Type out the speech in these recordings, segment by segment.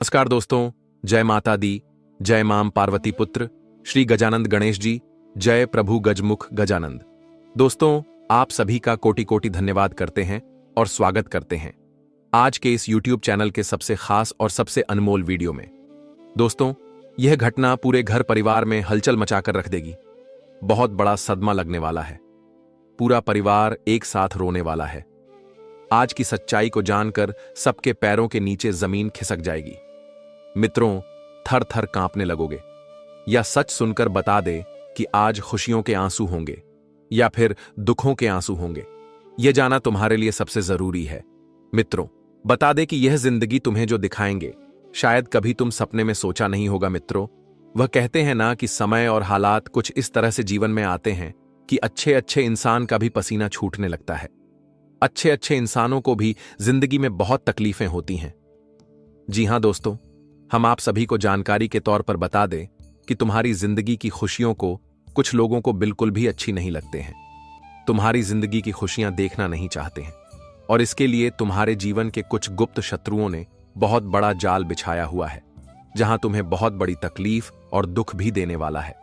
नमस्कार दोस्तों, जय माता दी, जय मां पार्वती पुत्र, श्री गजानंद गणेश जी, जय प्रभु गजमुख गजानंद। दोस्तों, आप सभी का कोटि कोटि धन्यवाद करते हैं और स्वागत करते हैं आज के इस YouTube चैनल के सबसे खास और सबसे अनमोल वीडियो में। दोस्तों, यह घटना पूरे घर परिवार में हलचल मचाकर रख देगी। बहुत बड़ा सदमा लगने वाला है। पूरा परिवार एक साथ रोने वाला है। आज की सच्चाई को जानकर सबके पैरों के नीचे जमीन खिसक जाएगी। मित्रों, थर थर कांपने लगोगे। या सच सुनकर बता दे कि आज खुशियों के आंसू होंगे या फिर दुखों के आंसू होंगे, यह जाना तुम्हारे लिए सबसे जरूरी है। मित्रों, बता दे कि यह जिंदगी तुम्हें जो दिखाएंगे शायद कभी तुम सपने में सोचा नहीं होगा। मित्रों, वह कहते हैं ना कि समय और हालात कुछ इस तरह से जीवन में आते हैं कि अच्छे अच्छे इंसान का भी पसीना छूटने लगता है। अच्छे अच्छे इंसानों को भी जिंदगी में बहुत तकलीफें होती हैं। जी हां दोस्तों, हम आप सभी को जानकारी के तौर पर बता दें कि तुम्हारी जिंदगी की खुशियों को कुछ लोगों को बिल्कुल भी अच्छी नहीं लगते हैं। तुम्हारी जिंदगी की खुशियां देखना नहीं चाहते हैं और इसके लिए तुम्हारे जीवन के कुछ गुप्त शत्रुओं ने बहुत बड़ा जाल बिछाया हुआ है, जहां तुम्हें बहुत बड़ी तकलीफ और दुख भी देने वाला है।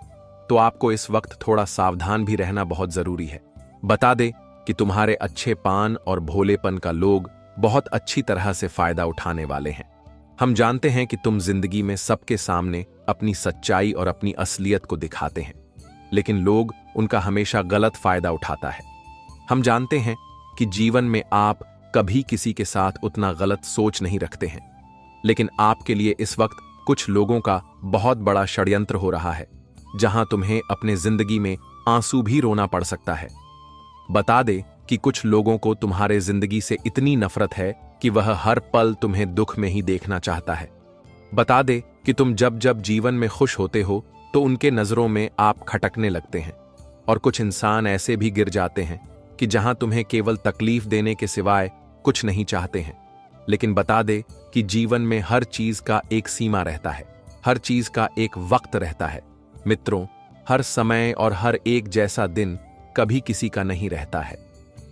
तो आपको इस वक्त थोड़ा सावधान भी रहना बहुत जरूरी है। बता दे कि तुम्हारे अच्छे पान और भोलेपन का लोग बहुत अच्छी तरह से फायदा उठाने वाले हैं। हम जानते हैं कि तुम जिंदगी में सबके सामने अपनी सच्चाई और अपनी असलियत को दिखाते हैं, लेकिन लोग उनका हमेशा गलत फायदा उठाता है। हम जानते हैं कि जीवन में आप कभी किसी के साथ उतना गलत सोच नहीं रखते हैं, लेकिन आपके लिए इस वक्त कुछ लोगों का बहुत बड़ा षड्यंत्र हो रहा है, जहां तुम्हें अपने जिंदगी में आंसू भी रोना पड़ सकता है। बता दे कि कुछ लोगों को तुम्हारे जिंदगी से इतनी नफरत है कि वह हर पल तुम्हें दुख में ही देखना चाहता है। बता दे कि तुम जब जब जीवन में खुश होते हो तो उनके नजरों में आप खटकने लगते हैं, और कुछ इंसान ऐसे भी गिर जाते हैं कि जहां तुम्हें केवल तकलीफ देने के सिवाय कुछ नहीं चाहते हैं। लेकिन बता दे कि जीवन में हर चीज का एक सीमा रहता है, हर चीज का एक वक्त रहता है। मित्रों, हर समय और हर एक जैसा दिन कभी किसी का नहीं रहता है।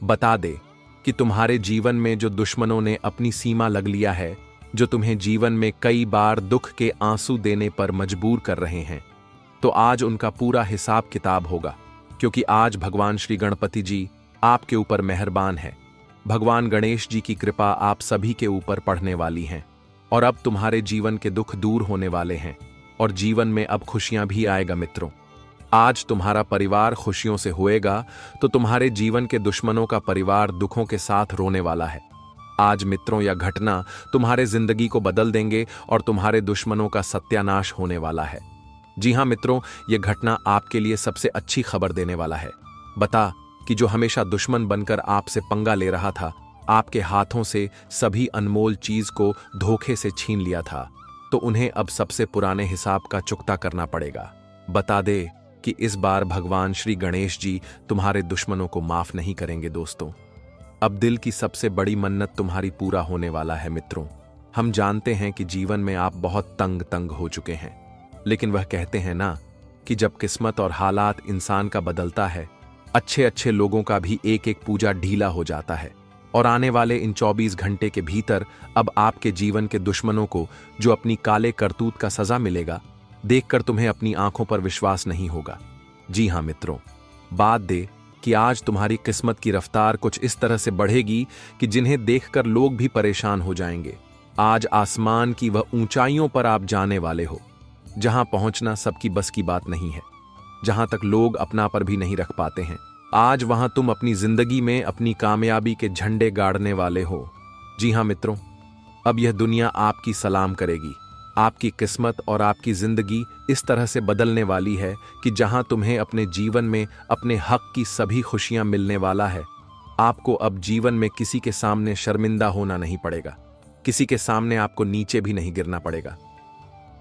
बता दे कि तुम्हारे जीवन में जो दुश्मनों ने अपनी सीमा लग लिया है, जो तुम्हें जीवन में कई बार दुख के आंसू देने पर मजबूर कर रहे हैं, तो आज उनका पूरा हिसाब किताब होगा, क्योंकि आज भगवान श्री गणपति जी आपके ऊपर मेहरबान है। भगवान गणेश जी की कृपा आप सभी के ऊपर पड़ने वाली है, और अब तुम्हारे जीवन के दुख दूर होने वाले हैं और जीवन में अब खुशियां भी आएगा। मित्रों, आज तुम्हारा परिवार खुशियों से होएगा तो तुम्हारे जीवन के दुश्मनों का परिवार दुखों के साथ रोने वाला है। आज मित्रों, यह घटना तुम्हारे जिंदगी को बदल देंगे और तुम्हारे दुश्मनों का सत्यानाश होने वाला है। जी हां मित्रों, यह घटना आपके लिए सबसे अच्छी खबर देने वाला है। बता कि जो हमेशा दुश्मन बनकर आपसे पंगा ले रहा था, आपके हाथों से सभी अनमोल चीज को धोखे से छीन लिया था, तो उन्हें अब सबसे पुराने हिसाब का चुकता करना पड़ेगा। बता दे कि इस बार भगवान श्री गणेश जी तुम्हारे दुश्मनों को माफ नहीं करेंगे। दोस्तों, अब दिल की सबसे बड़ी मन्नत तुम्हारी पूरा होने वाला है। मित्रों, हम जानते हैं कि जीवन में आप बहुत तंग हो चुके हैं, लेकिन वह कहते हैं ना कि जब किस्मत और हालात इंसान का बदलता है, अच्छे अच्छे लोगों का भी एक एक पूजा ढीला हो जाता है। और आने वाले इन 24 घंटे के भीतर अब आपके जीवन के दुश्मनों को जो अपनी काले करतूत का सजा मिलेगा, देखकर तुम्हें अपनी आंखों पर विश्वास नहीं होगा। जी हां मित्रों, बात दे कि आज तुम्हारी किस्मत की रफ्तार कुछ इस तरह से बढ़ेगी कि जिन्हें देखकर लोग भी परेशान हो जाएंगे। आज आसमान की वह ऊंचाइयों पर आप जाने वाले हो, जहां पहुंचना सबकी बस की बात नहीं है, जहां तक लोग अपना पर भी नहीं रख पाते हैं। आज वहां तुम अपनी जिंदगी में अपनी कामयाबी के झंडे गाड़ने वाले हो। जी हां मित्रों, अब यह दुनिया आपकी सलाम करेगी। आपकी किस्मत और आपकी जिंदगी इस तरह से बदलने वाली है कि जहां तुम्हें अपने जीवन में अपने हक की सभी खुशियां मिलने वाला है। आपको अब जीवन में किसी के सामने शर्मिंदा होना नहीं पड़ेगा, किसी के सामने आपको नीचे भी नहीं गिरना पड़ेगा।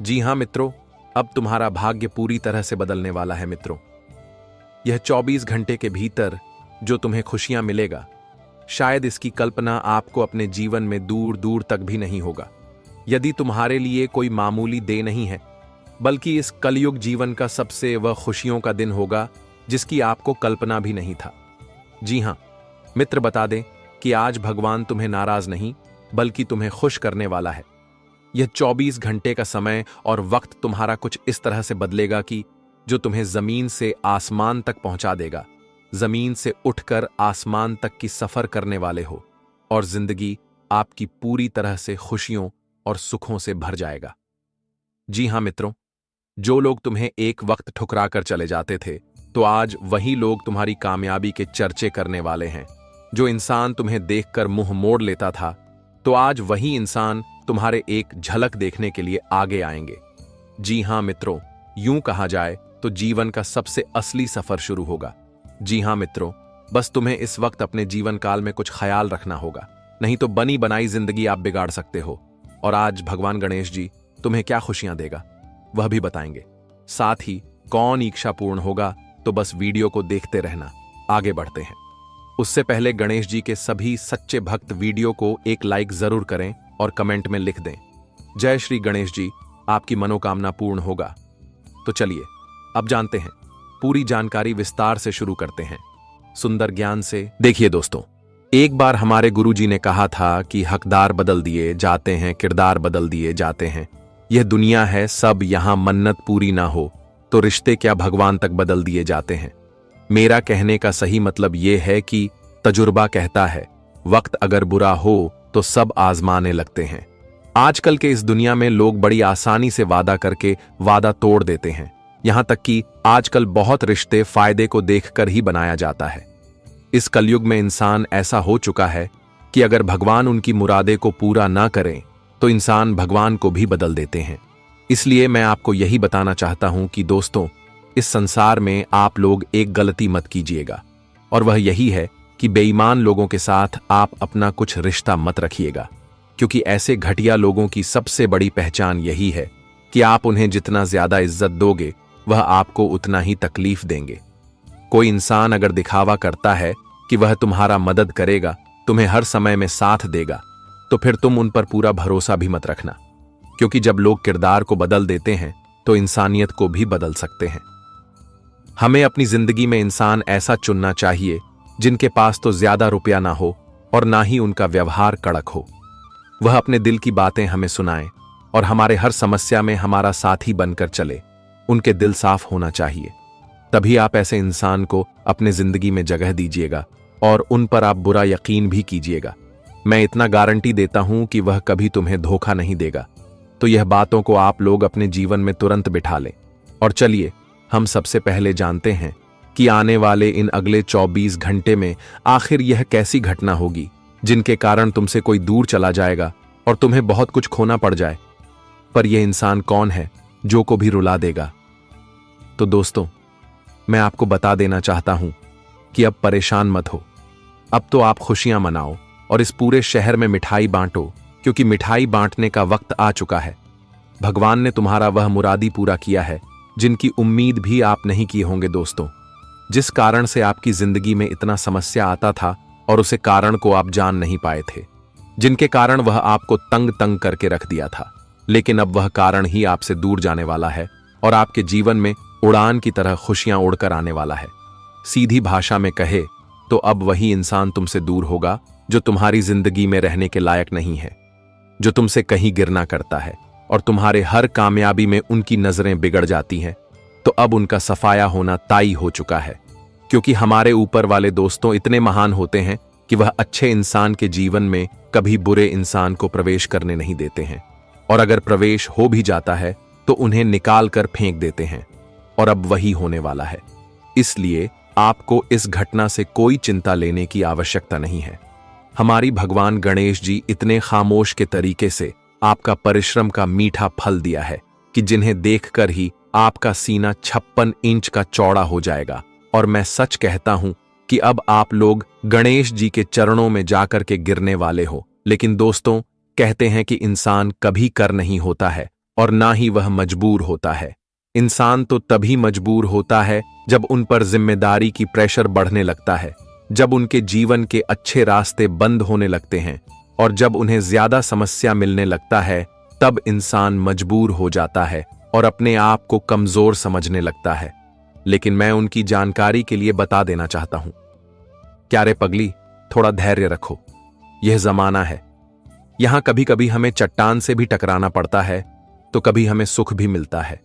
जी हां मित्रों, अब तुम्हारा भाग्य पूरी तरह से बदलने वाला है। मित्रों, यह 24 घंटे के भीतर जो तुम्हें खुशियां मिलेगा, शायद इसकी कल्पना आपको अपने जीवन में दूर दूर तक भी नहीं होगा। यदि तुम्हारे लिए कोई मामूली दे नहीं है, बल्कि इस कलयुग जीवन का सबसे वह खुशियों का दिन होगा जिसकी आपको कल्पना भी नहीं था। जी हां मित्र, बता दें कि आज भगवान तुम्हें नाराज नहीं बल्कि तुम्हें खुश करने वाला है। यह 24 घंटे का समय और वक्त तुम्हारा कुछ इस तरह से बदलेगा कि जो तुम्हें जमीन से आसमान तक पहुंचा देगा, जमीन से उठकर आसमान तक की सफर करने वाले हो, और जिंदगी आपकी पूरी तरह से खुशियों और सुखों से भर जाएगा। जी हां मित्रों, जो लोग तुम्हें एक वक्त ठुकरा कर चले जाते थे, तो आज वही लोग तुम्हारी कामयाबी के चर्चे करने वाले हैं। जो इंसान तुम्हें देखकर मुंह मोड़ लेता था, तो आज वही इंसान तुम्हारे एक झलक देखने के लिए आगे आएंगे। जी हां मित्रों, यूं कहा जाए तो जीवन का सबसे असली सफर शुरू होगा। जी हां मित्रों, बस तुम्हें इस वक्त अपने जीवन काल में कुछ ख्याल रखना होगा, नहीं तो बनी बनाई जिंदगी आप बिगाड़ सकते हो। और आज भगवान गणेश जी तुम्हें क्या खुशियां देगा वह भी बताएंगे। साथ ही कौन इच्छा पूर्ण होगा, तो बस वीडियो को देखते रहना। आगे बढ़ते हैं। उससे पहले गणेश जी के सभी सच्चे भक्त वीडियो को एक लाइक जरूर करें और कमेंट में लिख दें, जय श्री गणेश जी, आपकी मनोकामना पूर्ण होगा। तो चलिए अब जानते हैं, पूरी जानकारी विस्तार से शुरू करते हैं, सुंदर ज्ञान से। देखिए दोस्तों, एक बार हमारे गुरुजी ने कहा था कि हकदार बदल दिए जाते हैं, किरदार बदल दिए जाते हैं। यह दुनिया है, सब यहां मन्नत पूरी ना हो तो रिश्ते क्या भगवान तक बदल दिए जाते हैं। मेरा कहने का सही मतलब यह है कि तजुर्बा कहता है, वक्त अगर बुरा हो तो सब आजमाने लगते हैं। आजकल के इस दुनिया में लोग बड़ी आसानी से वादा करके वादा तोड़ देते हैं। यहां तक कि आजकल बहुत रिश्ते फायदे को देखकर ही बनाया जाता है। इस कलयुग में इंसान ऐसा हो चुका है कि अगर भगवान उनकी मुरादे को पूरा ना करें तो इंसान भगवान को भी बदल देते हैं। इसलिए मैं आपको यही बताना चाहता हूं कि दोस्तों, इस संसार में आप लोग एक गलती मत कीजिएगा, और वह यही है कि बेईमान लोगों के साथ आप अपना कुछ रिश्ता मत रखिएगा, क्योंकि ऐसे घटिया लोगों की सबसे बड़ी पहचान यही है कि आप उन्हें जितना ज्यादा इज्जत दोगे, वह आपको उतना ही तकलीफ देंगे। कोई इंसान अगर दिखावा करता है कि वह तुम्हारा मदद करेगा, तुम्हें हर समय में साथ देगा, तो फिर तुम उन पर पूरा भरोसा भी मत रखना, क्योंकि जब लोग किरदार को बदल देते हैं तो इंसानियत को भी बदल सकते हैं। हमें अपनी जिंदगी में इंसान ऐसा चुनना चाहिए जिनके पास तो ज्यादा रुपया ना हो और ना ही उनका व्यवहार कड़क हो। वह अपने दिल की बातें हमें सुनाएं और हमारे हर समस्या में हमारा साथी बनकर चले। उनके दिल साफ होना चाहिए, तभी आप ऐसे इंसान को अपने जिंदगी में जगह दीजिएगा और उन पर आप बुरा यकीन भी कीजिएगा। मैं इतना गारंटी देता हूं कि वह कभी तुम्हें धोखा नहीं देगा। तो यह बातों को आप लोग अपने जीवन में तुरंत बिठा लें। और चलिए हम सबसे पहले जानते हैं कि आने वाले इन अगले 24 घंटे में आखिर यह कैसी घटना होगी जिनके कारण तुमसे कोई दूर चला जाएगा और तुम्हें बहुत कुछ खोना पड़ जाए। पर यह इंसान कौन है जो को भी रुला देगा? तो दोस्तों, मैं आपको बता देना चाहता हूं कि अब परेशान मत हो। अब तो आप खुशियां मनाओ और इस पूरे शहर में मिठाई बांटो, क्योंकि मिठाई बांटने का वक्त आ चुका है। भगवान ने तुम्हारा वह मुरादी पूरा किया है जिनकी उम्मीद भी आप नहीं किए होंगे दोस्तों। जिस कारण से आपकी जिंदगी में इतना समस्या आता था और उसे कारण को आप जान नहीं पाए थे, जिनके कारण वह आपको तंग तंग करके रख दिया था, लेकिन अब वह कारण ही आपसे दूर जाने वाला है और आपके जीवन में उड़ान की तरह खुशियां उड़कर आने वाला है। सीधी भाषा में कहे तो अब वही इंसान तुमसे दूर होगा जो तुम्हारी जिंदगी में रहने के लायक नहीं है, जो तुमसे कहीं गिरना करता है और तुम्हारे हर कामयाबी में उनकी नजरें बिगड़ जाती हैं। तो अब उनका सफाया होना तय हो चुका है, क्योंकि हमारे ऊपर वाले दोस्तों इतने महान होते हैं कि वह अच्छे इंसान के जीवन में कभी बुरे इंसान को प्रवेश करने नहीं देते हैं, और अगर प्रवेश हो भी जाता है तो उन्हें निकाल कर फेंक देते हैं। और अब वही होने वाला है। इसलिए आपको इस घटना से कोई चिंता लेने की आवश्यकता नहीं है। हमारी भगवान गणेश जी इतने खामोश के तरीके से आपका परिश्रम का मीठा फल दिया है कि जिन्हें देखकर ही आपका सीना 56 इंच का चौड़ा हो जाएगा। और मैं सच कहता हूं कि अब आप लोग गणेश जी के चरणों में जाकर के गिरने वाले हो। लेकिन दोस्तों, कहते हैं कि इंसान कभी कर नहीं होता है और ना ही वह मजबूर होता है। इंसान तो तभी मजबूर होता है जब उन पर जिम्मेदारी की प्रेशर बढ़ने लगता है, जब उनके जीवन के अच्छे रास्ते बंद होने लगते हैं और जब उन्हें ज्यादा समस्या मिलने लगता है, तब इंसान मजबूर हो जाता है और अपने आप को कमजोर समझने लगता है। लेकिन मैं उनकी जानकारी के लिए बता देना चाहता हूं, क्या रे पगली, थोड़ा धैर्य रखो। यह जमाना है, यहां कभी कभी हमें चट्टान से भी टकराना पड़ता है तो कभी हमें सुख भी मिलता है।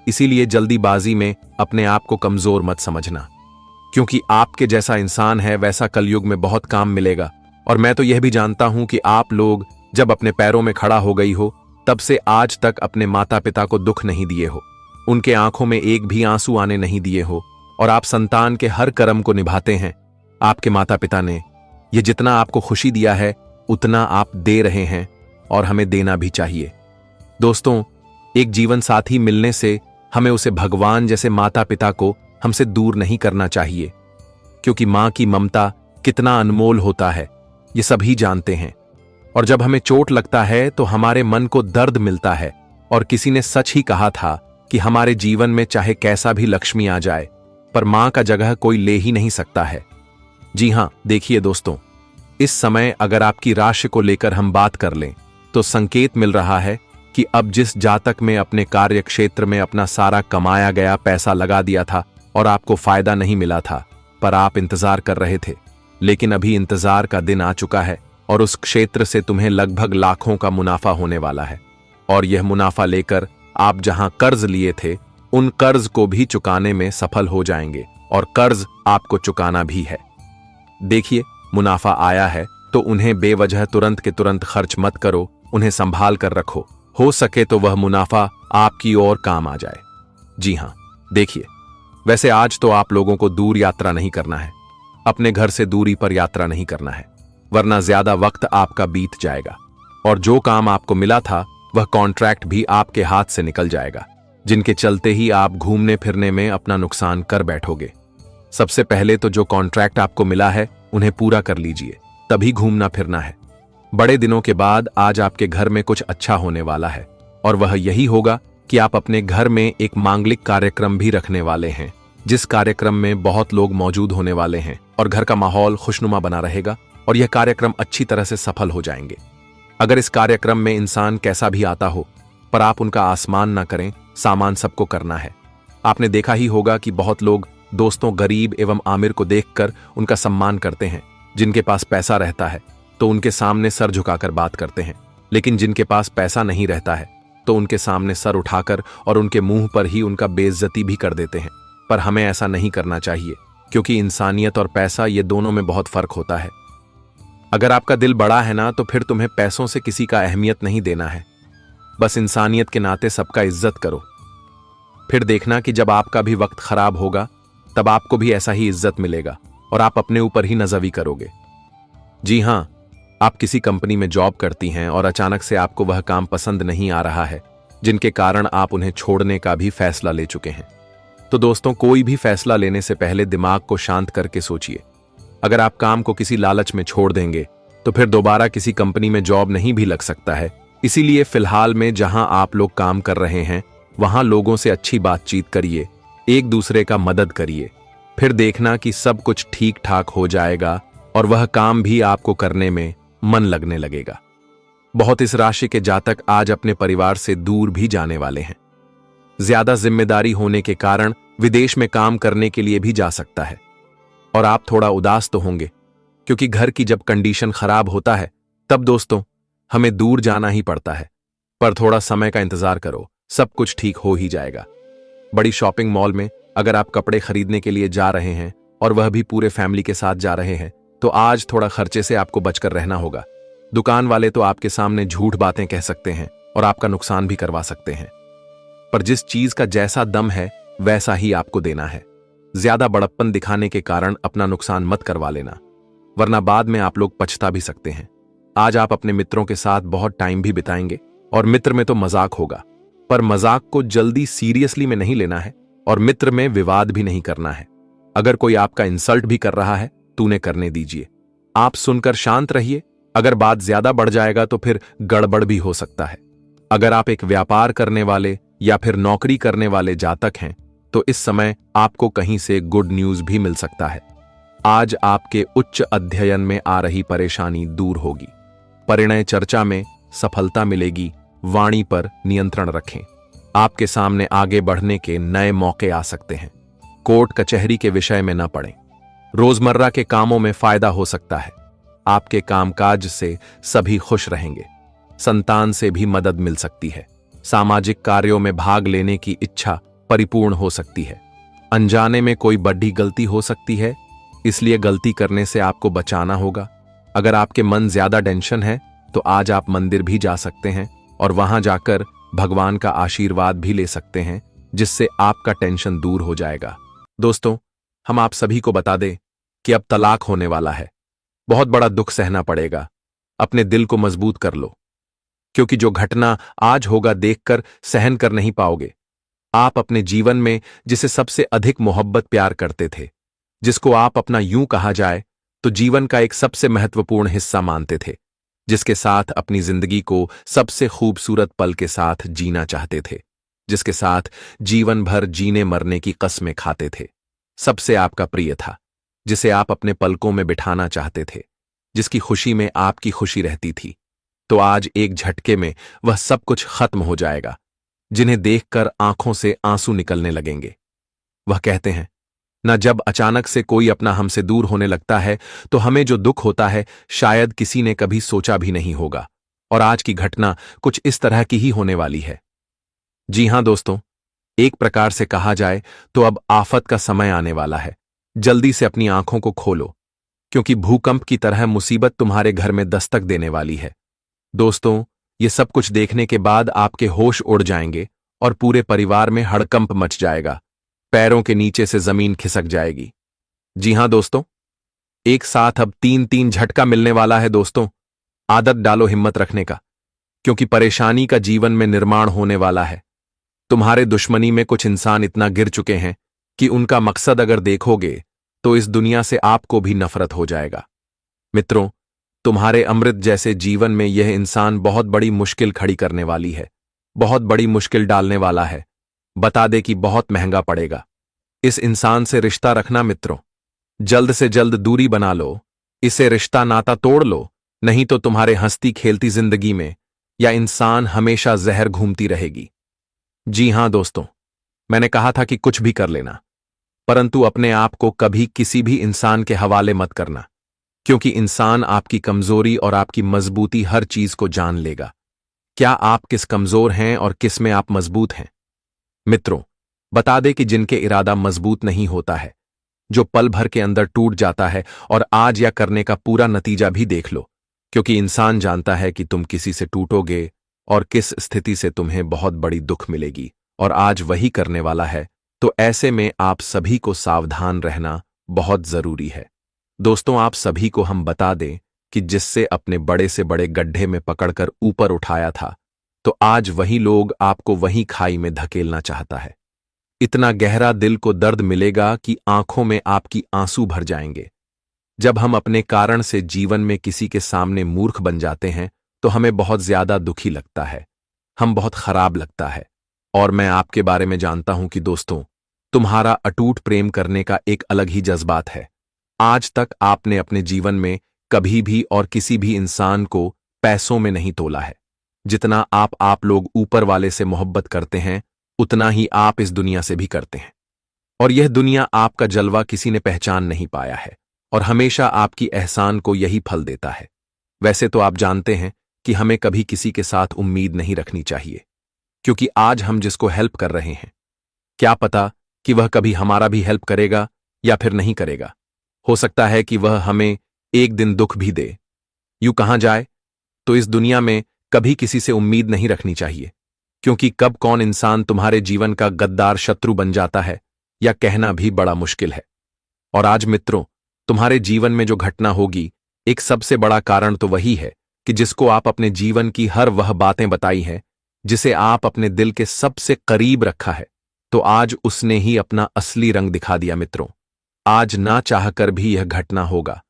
इसीलिए जल्दीबाजी में अपने आप को कमजोर मत समझना, क्योंकि आपके जैसा इंसान है वैसा कलयुग में बहुत काम मिलेगा। और मैं तो यह भी जानता हूं कि आप लोग जब अपने पैरों में खड़ा हो गई हो तब से आज तक अपने माता पिता को दुख नहीं दिए हो, उनके आंखों में एक भी आंसू आने नहीं दिए हो, और आप संतान के हर कर्म को निभाते हैं। आपके माता पिता ने ये जितना आपको खुशी दिया है उतना आप दे रहे हैं, और हमें देना भी चाहिए। दोस्तों, एक जीवन साथी मिलने से हमें उसे भगवान जैसे माता पिता को हमसे दूर नहीं करना चाहिए, क्योंकि मां की ममता कितना अनमोल होता है ये सभी जानते हैं। और जब हमें चोट लगता है तो हमारे मन को दर्द मिलता है, और किसी ने सच ही कहा था कि हमारे जीवन में चाहे कैसा भी लक्ष्मी आ जाए पर मां का जगह कोई ले ही नहीं सकता है। जी हां, देखिए दोस्तों, इस समय अगर आपकी राशि को लेकर हम बात कर लें तो संकेत मिल रहा है कि अब जिस जातक में अपने कार्य क्षेत्र में अपना सारा कमाया गया पैसा लगा दिया था और आपको फायदा नहीं मिला था, पर आप इंतजार कर रहे थे, लेकिन अभी इंतजार का दिन आ चुका है और उस क्षेत्र से तुम्हें लगभग लाखों का मुनाफा होने वाला है। और यह मुनाफा लेकर आप जहां कर्ज लिए थे उन कर्ज को भी चुकाने में सफल हो जाएंगे, और कर्ज आपको चुकाना भी है। देखिए, मुनाफा आया है तो उन्हें बेवजह तुरंत के तुरंत खर्च मत करो, उन्हें संभाल कर रखो। हो सके तो वह मुनाफा आपकी ओर काम आ जाए। जी हां, देखिए, वैसे आज तो आप लोगों को दूर यात्रा नहीं करना है, अपने घर से दूरी पर यात्रा नहीं करना है, वरना ज्यादा वक्त आपका बीत जाएगा और जो काम आपको मिला था वह कॉन्ट्रैक्ट भी आपके हाथ से निकल जाएगा, जिनके चलते ही आप घूमने फिरने में अपना नुकसान कर बैठोगे। सबसे पहले तो जो कॉन्ट्रैक्ट आपको मिला है उन्हें पूरा कर लीजिए, तभी घूमना फिरना है। बड़े दिनों के बाद आज आपके घर में कुछ अच्छा होने वाला है, और वह यही होगा कि आप अपने घर में एक मांगलिक कार्यक्रम भी रखने वाले हैं, जिस कार्यक्रम में बहुत लोग मौजूद होने वाले हैं और घर का माहौल खुशनुमा बना रहेगा, और यह कार्यक्रम अच्छी तरह से सफल हो जाएंगे। अगर इस कार्यक्रम में इंसान कैसा भी आता हो, पर आप उनका आसमान ना करें, सामान सबको करना है। आपने देखा ही होगा कि बहुत लोग दोस्तों गरीब एवं आमिर को देखकर उनका सम्मान करते हैं। जिनके पास पैसा रहता है तो उनके सामने सर झुकाकर बात करते हैं, लेकिन जिनके पास पैसा नहीं रहता है तो उनके सामने सर उठाकर और उनके मुंह पर ही उनका बेइज्जती भी कर देते हैं। पर हमें ऐसा नहीं करना चाहिए, क्योंकि इंसानियत और पैसा ये दोनों में बहुत फर्क होता है। अगर आपका दिल बड़ा है ना, तो फिर तुम्हें पैसों से किसी का अहमियत नहीं देना है, बस इंसानियत के नाते सबका इज्जत करो। फिर देखना कि जब आपका भी वक्त खराब होगा तब आपको भी ऐसा ही इज्जत मिलेगा और आप अपने ऊपर ही नजवी करोगे। जी हां, आप किसी कंपनी में जॉब करती हैं और अचानक से आपको वह काम पसंद नहीं आ रहा है, जिनके कारण आप उन्हें छोड़ने का भी फैसला ले चुके हैं। तो दोस्तों, कोई भी फैसला लेने से पहले दिमाग को शांत करके सोचिए। अगर आप काम को किसी लालच में छोड़ देंगे तो फिर दोबारा किसी कंपनी में जॉब नहीं भी लग सकता है। इसीलिए फिलहाल में जहां आप लोग काम कर रहे हैं वहां लोगों से अच्छी बातचीत करिए, एक दूसरे का मदद करिए, फिर देखना कि सब कुछ ठीक ठाक हो जाएगा और वह काम भी आपको करने में मन लगने लगेगा। बहुत इस राशि के जातक आज अपने परिवार से दूर भी जाने वाले हैं। ज्यादा जिम्मेदारी होने के कारण विदेश में काम करने के लिए भी जा सकता है, और आप थोड़ा उदास तो होंगे, क्योंकि घर की जब कंडीशन खराब होता है तब दोस्तों हमें दूर जाना ही पड़ता है। पर थोड़ा समय का इंतजार करो, सब कुछ ठीक हो ही जाएगा। बड़ी शॉपिंग मॉल में अगर आप कपड़े खरीदने के लिए जा रहे हैं और वह भी पूरे फैमिली के साथ जा रहे हैं तो आज थोड़ा खर्चे से आपको बचकर रहना होगा। दुकान वाले तो आपके सामने झूठ बातें कह सकते हैं और आपका नुकसान भी करवा सकते हैं, पर जिस चीज का जैसा दम है वैसा ही आपको देना है। ज्यादा बड़प्पन दिखाने के कारण अपना नुकसान मत करवा लेना, वरना बाद में आप लोग पछता भी सकते हैं। आज आप अपने मित्रों के साथ बहुत टाइम भी बिताएंगे और मित्र में तो मजाक होगा, पर मजाक को जल्दी सीरियसली में नहीं लेना है और मित्र में विवाद भी नहीं करना है। अगर कोई आपका इंसल्ट भी कर रहा है तो उन्हें करने दीजिए, आप सुनकर शांत रहिए। अगर बात ज्यादा बढ़ जाएगा तो फिर गड़बड़ भी हो सकता है। अगर आप एक व्यापार करने वाले या फिर नौकरी करने वाले जातक हैं तो इस समय आपको कहीं से गुड न्यूज भी मिल सकता है। आज आपके उच्च अध्ययन में आ रही परेशानी दूर होगी, परिणय चर्चा में सफलता मिलेगी। वाणी पर नियंत्रण रखें, आपके सामने आगे बढ़ने के नए मौके आ सकते हैं। कोर्ट कचहरी के विषय में न पड़ें, रोजमर्रा के कामों में फायदा हो सकता है। आपके कामकाज से सभी खुश रहेंगे। संतान से भी मदद मिल सकती है। सामाजिक कार्यों में भाग लेने की इच्छा परिपूर्ण हो सकती है। अनजाने में कोई बड़ी गलती हो सकती है, इसलिए गलती करने से आपको बचाना होगा। अगर आपके मन ज्यादा टेंशन है तो आज आप मंदिर भी जा सकते हैं और वहां जाकर भगवान का आशीर्वाद भी ले सकते हैं, जिससे आपका टेंशन दूर हो जाएगा। दोस्तों, हम आप सभी को बता दें कि अब तलाक होने वाला है। बहुत बड़ा दुख सहना पड़ेगा। अपने दिल को मजबूत कर लो, क्योंकि जो घटना आज होगा देखकर सहन कर नहीं पाओगे। आप अपने जीवन में जिसे सबसे अधिक मोहब्बत प्यार करते थे, जिसको आप अपना यूं कहा जाए तो जीवन का एक सबसे महत्वपूर्ण हिस्सा मानते थे, जिसके साथ अपनी जिंदगी को सबसे खूबसूरत पल के साथ जीना चाहते थे, जिसके साथ जीवन भर जीने मरने की कस्में खाते थे, सबसे आपका प्रिय था, जिसे आप अपने पलकों में बिठाना चाहते थे, जिसकी खुशी में आपकी खुशी रहती थी, तो आज एक झटके में वह सब कुछ खत्म हो जाएगा, जिन्हें देखकर आंखों से आंसू निकलने लगेंगे। वह कहते हैं ना, जब अचानक से कोई अपना हमसे दूर होने लगता है तो हमें जो दुख होता है शायद किसी ने कभी सोचा भी नहीं होगा। और आज की घटना कुछ इस तरह की ही होने वाली है। जी हां दोस्तों, एक प्रकार से कहा जाए तो अब आफत का समय आने वाला है। जल्दी से अपनी आंखों को खोलो, क्योंकि भूकंप की तरह मुसीबत तुम्हारे घर में दस्तक देने वाली है। दोस्तों, ये सब कुछ देखने के बाद आपके होश उड़ जाएंगे और पूरे परिवार में हड़कंप मच जाएगा। पैरों के नीचे से जमीन खिसक जाएगी। जी हां दोस्तों, एक साथ अब 3-3 झटका मिलने वाला है। दोस्तों, आदत डालो हिम्मत रखने का, क्योंकि परेशानी का जीवन में निर्माण होने वाला है। तुम्हारे दुश्मनी में कुछ इंसान इतना गिर चुके हैं कि उनका मकसद अगर देखोगे तो इस दुनिया से आपको भी नफरत हो जाएगा। मित्रों, तुम्हारे अमृत जैसे जीवन में यह इंसान बहुत बड़ी मुश्किल खड़ी करने वाली है, बहुत बड़ी मुश्किल डालने वाला है। बता दे कि बहुत महंगा पड़ेगा। इस इंसान से रिश्ता रखना मित्रों, जल्द से जल्द दूरी बना लो। इसे रिश्ता नाता तोड़ लो, नहीं तो तुम्हारे हंसती खेलती जिंदगी में यह इंसान हमेशा जहर घूमती रहेगी। जी हां दोस्तों, मैंने कहा था कि कुछ भी कर लेना, परंतु अपने आप को कभी किसी भी इंसान के हवाले मत करना, क्योंकि इंसान आपकी कमजोरी और आपकी मजबूती हर चीज को जान लेगा। क्या आप किस कमजोर हैं और किस में आप मजबूत हैं? मित्रों, बता दे कि जिनके इरादा मजबूत नहीं होता है, जो पल भर के अंदर टूट जाता है, और आज या करने का पूरा नतीजा भी देख लो, क्योंकि इंसान जानता है कि तुम किसी से टूटोगे और किस स्थिति से तुम्हें बहुत बड़ी दुख मिलेगी, और आज वही करने वाला है। तो ऐसे में आप सभी को सावधान रहना बहुत जरूरी है। दोस्तों, आप सभी को हम बता दें कि जिससे अपने बड़े से बड़े गड्ढे में पकड़कर ऊपर उठाया था, तो आज वही लोग आपको वहीं खाई में धकेलना चाहता है। इतना गहरा दिल को दर्द मिलेगा कि आंखों में आपकी आंसू भर जाएंगे। जब हम अपने कारण से जीवन में किसी के सामने मूर्ख बन जाते हैं तो हमें बहुत ज्यादा दुखी लगता है, हम बहुत खराब लगता है। और मैं आपके बारे में जानता हूं कि दोस्तों, तुम्हारा अटूट प्रेम करने का एक अलग ही जज्बात है। आज तक आपने अपने जीवन में कभी भी और किसी भी इंसान को पैसों में नहीं तोला है। जितना आप लोग ऊपर वाले से मोहब्बत करते हैं, उतना ही आप इस दुनिया से भी करते हैं। और यह दुनिया आपका जलवा किसी ने पहचान नहीं पाया है, और हमेशा आपकी एहसान को यही फल देता है। वैसे तो आप जानते हैं कि हमें कभी किसी के साथ उम्मीद नहीं रखनी चाहिए, क्योंकि आज हम जिसको हेल्प कर रहे हैं, क्या पता कि वह कभी हमारा भी हेल्प करेगा या फिर नहीं करेगा। हो सकता है कि वह हमें एक दिन दुख भी दे। यूं कहा जाए तो इस दुनिया में कभी किसी से उम्मीद नहीं रखनी चाहिए, क्योंकि कब कौन इंसान तुम्हारे जीवन का गद्दार शत्रु बन जाता है, यह कहना भी बड़ा मुश्किल है। और आज मित्रों, तुम्हारे जीवन में जो घटना होगी, एक सबसे बड़ा कारण तो वही है कि जिसको आप अपने जीवन की हर वह बातें बताई हैं, जिसे आप अपने दिल के सबसे करीब रखा है, तो आज उसने ही अपना असली रंग दिखा दिया। मित्रों, आज ना चाहकर भी यह घटना होगा,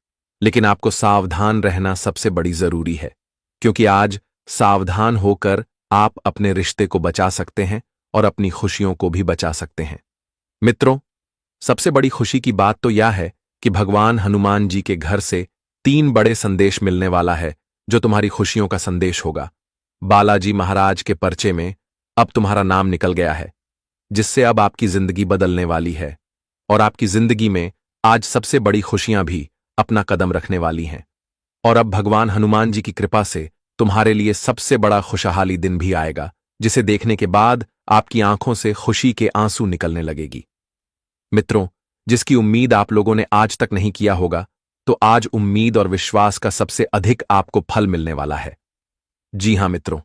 लेकिन आपको सावधान रहना सबसे बड़ी जरूरी है, क्योंकि आज सावधान होकर आप अपने रिश्ते को बचा सकते हैं और अपनी खुशियों को भी बचा सकते हैं। मित्रों, सबसे बड़ी खुशी की बात तो यह है कि भगवान हनुमान जी के घर से 3 बड़े संदेश मिलने वाला है, जो तुम्हारी खुशियों का संदेश होगा। बालाजी महाराज के पर्चे में अब तुम्हारा नाम निकल गया है, जिससे अब आपकी जिंदगी बदलने वाली है, और आपकी जिंदगी में आज सबसे बड़ी खुशियां भी अपना कदम रखने वाली हैं। और अब भगवान हनुमान जी की कृपा से तुम्हारे लिए सबसे बड़ा खुशहाली दिन भी आएगा, जिसे देखने के बाद आपकी आंखों से खुशी के आंसू निकलने लगेगी। मित्रों, जिसकी उम्मीद आप लोगों ने आज तक नहीं किया होगा, तो आज उम्मीद और विश्वास का सबसे अधिक आपको फल मिलने वाला है। जी हां मित्रों,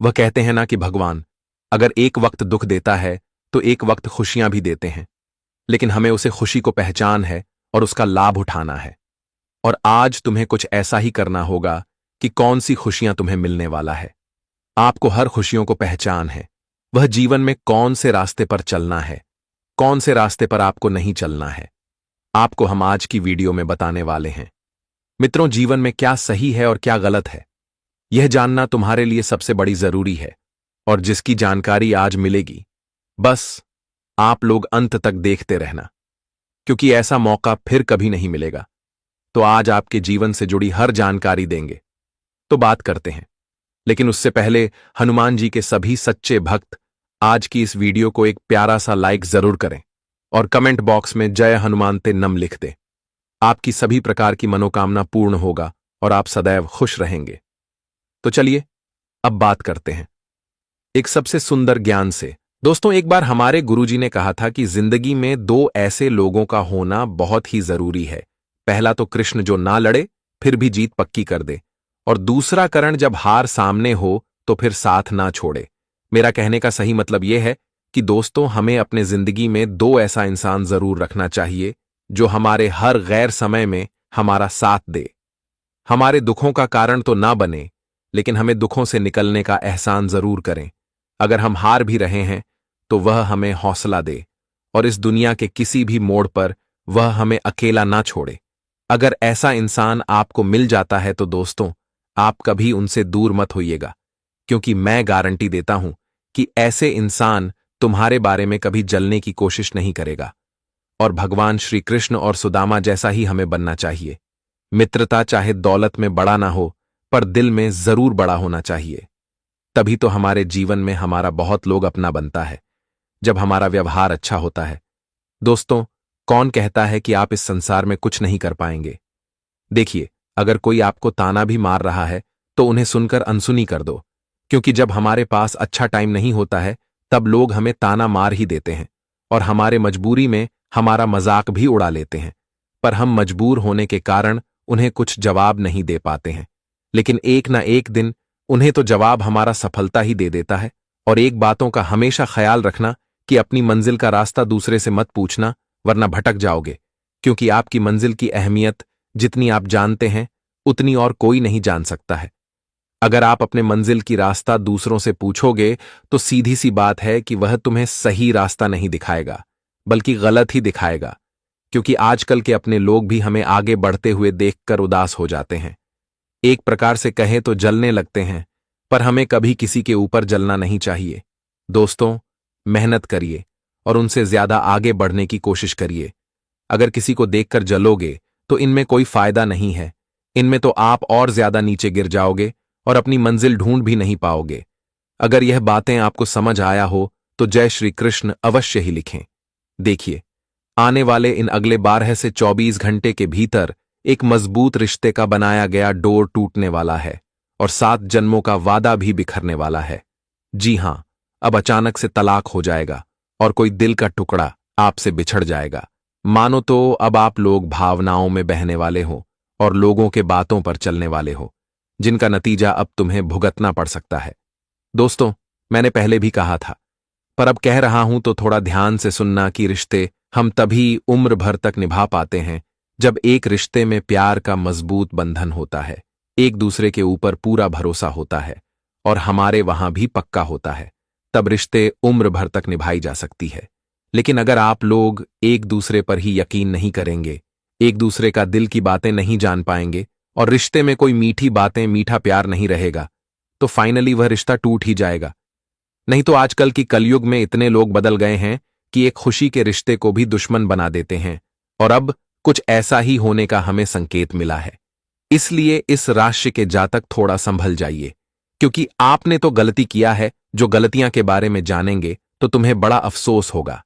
वह कहते हैं ना कि भगवान अगर एक वक्त दुख देता है तो एक वक्त खुशियां भी देते हैं, लेकिन हमें उसे खुशी को पहचान है और उसका लाभ उठाना है। और आज तुम्हें कुछ ऐसा ही करना होगा कि कौन सी खुशियां तुम्हें मिलने वाला है। आपको हर खुशियों को पहचान है, वह जीवन में कौन से रास्ते पर चलना है, कौन से रास्ते पर आपको नहीं चलना है, आपको हम आज की वीडियो में बताने वाले हैं। मित्रों, जीवन में क्या सही है और क्या गलत है, यह जानना तुम्हारे लिए सबसे बड़ी जरूरी है, और जिसकी जानकारी आज मिलेगी, बस आप लोग अंत तक देखते रहना, क्योंकि ऐसा मौका फिर कभी नहीं मिलेगा। तो आज आपके जीवन से जुड़ी हर जानकारी देंगे, तो बात करते हैं। लेकिन उससे पहले हनुमान जी के सभी सच्चे भक्त आज की इस वीडियो को एक प्यारा सा लाइक जरूर करें और कमेंट बॉक्स में जय हनुमान ते नम लिख दें। आपकी सभी प्रकार की मनोकामना पूर्ण होगा और आप सदैव खुश रहेंगे। तो चलिए अब बात करते हैं एक सबसे सुंदर ज्ञान से। दोस्तों, एक बार हमारे गुरुजी ने कहा था कि जिंदगी में दो ऐसे लोगों का होना बहुत ही जरूरी है। पहला तो कृष्ण जो ना लड़े फिर भी जीत पक्की कर दे, और दूसरा कर्ण जब हार सामने हो तो फिर साथ ना छोड़े। मेरा कहने का सही मतलब यह है कि दोस्तों, हमें अपने जिंदगी में दो ऐसा इंसान जरूर रखना चाहिए जो हमारे हर गैर समय में हमारा साथ दे। हमारे दुखों का कारण तो ना बने, लेकिन हमें दुखों से निकलने का एहसान जरूर करें। अगर हम हार भी रहे हैं तो वह हमें हौसला दे, और इस दुनिया के किसी भी मोड़ पर वह हमें अकेला ना छोड़े। अगर ऐसा इंसान आपको मिल जाता है तो दोस्तों, आप कभी उनसे दूर मत होइएगा, क्योंकि मैं गारंटी देता हूं कि ऐसे इंसान तुम्हारे बारे में कभी जलने की कोशिश नहीं करेगा। और भगवान श्री कृष्ण और सुदामा जैसा ही हमें बनना चाहिए। मित्रता चाहे दौलत में बड़ा ना हो, पर दिल में जरूर बड़ा होना चाहिए। तभी तो हमारे जीवन में हमारा बहुत लोग अपना बनता है, जब हमारा व्यवहार अच्छा होता है। दोस्तों, कौन कहता है कि आप इस संसार में कुछ नहीं कर पाएंगे? देखिए, अगर कोई आपको ताना भी मार रहा है तो उन्हें सुनकर अनसुनी कर दो, क्योंकि जब हमारे पास अच्छा टाइम नहीं होता है तब लोग हमें ताना मार ही देते हैं, और हमारे मजबूरी में हमारा मजाक भी उड़ा लेते हैं। पर हम मजबूर होने के कारण उन्हें कुछ जवाब नहीं दे पाते हैं, लेकिन एक ना एक दिन उन्हें तो जवाब हमारा सफलता ही दे देता है। और एक बातों का हमेशा ख्याल रखना कि अपनी मंजिल का रास्ता दूसरे से मत पूछना, वरना भटक जाओगे, क्योंकि आपकी मंजिल की अहमियत जितनी आप जानते हैं उतनी और कोई नहीं जान सकता है। अगर आप अपने मंजिल की रास्ता दूसरों से पूछोगे तो सीधी सी बात है कि वह तुम्हें सही रास्ता नहीं दिखाएगा, बल्कि गलत ही दिखाएगा, क्योंकि आजकल के अपने लोग भी हमें आगे बढ़ते हुए देखकर उदास हो जाते हैं। एक प्रकार से कहें तो जलने लगते हैं, पर हमें कभी किसी के ऊपर जलना नहीं चाहिए। दोस्तों, मेहनत करिए और उनसे ज्यादा आगे बढ़ने की कोशिश करिए। अगर किसी को देखकर जलोगे तो इनमें कोई फायदा नहीं है। इनमें तो आप और ज्यादा नीचे गिर जाओगे और अपनी मंजिल ढूंढ भी नहीं पाओगे। अगर यह बातें आपको समझ आया हो तो जय श्री कृष्ण अवश्य ही लिखें। देखिए, आने वाले इन अगले 12 से 24 घंटे के भीतर एक मजबूत रिश्ते का बनाया गया डोर टूटने वाला है, और 7 जन्मों का वादा भी बिखरने वाला है। जी हां, अब अचानक से तलाक हो जाएगा और कोई दिल का टुकड़ा आपसे बिछड़ जाएगा। मानो तो अब आप लोग भावनाओं में बहने वाले हो और लोगों के बातों पर चलने वाले हो, जिनका नतीजा अब तुम्हें भुगतना पड़ सकता है। दोस्तों, मैंने पहले भी कहा था, पर अब कह रहा हूं तो थोड़ा ध्यान से सुनना कि रिश्ते हम तभी उम्र भर तक निभा पाते हैं जब एक रिश्ते में प्यार का मजबूत बंधन होता है, एक दूसरे के ऊपर पूरा भरोसा होता है और हमारे वहां भी पक्का होता है। तब रिश्ते उम्र भर तक निभाई जा सकती है। लेकिन अगर आप लोग एक दूसरे पर ही यकीन नहीं करेंगे, एक दूसरे का दिल की बातें नहीं जान पाएंगे और रिश्ते में कोई मीठी बातें, मीठा प्यार नहीं रहेगा, तो फाइनली वह रिश्ता टूट ही जाएगा। नहीं तो आजकल की कलयुग में इतने लोग बदल गए हैं कि एक खुशी के रिश्ते को भी दुश्मन बना देते हैं, और अब कुछ ऐसा ही होने का हमें संकेत मिला है। इसलिए इस राशि के जातक थोड़ा संभल जाइए, क्योंकि आपने तो गलती किया है। जो गलतियां के बारे में जानेंगे तो तुम्हें बड़ा अफसोस होगा।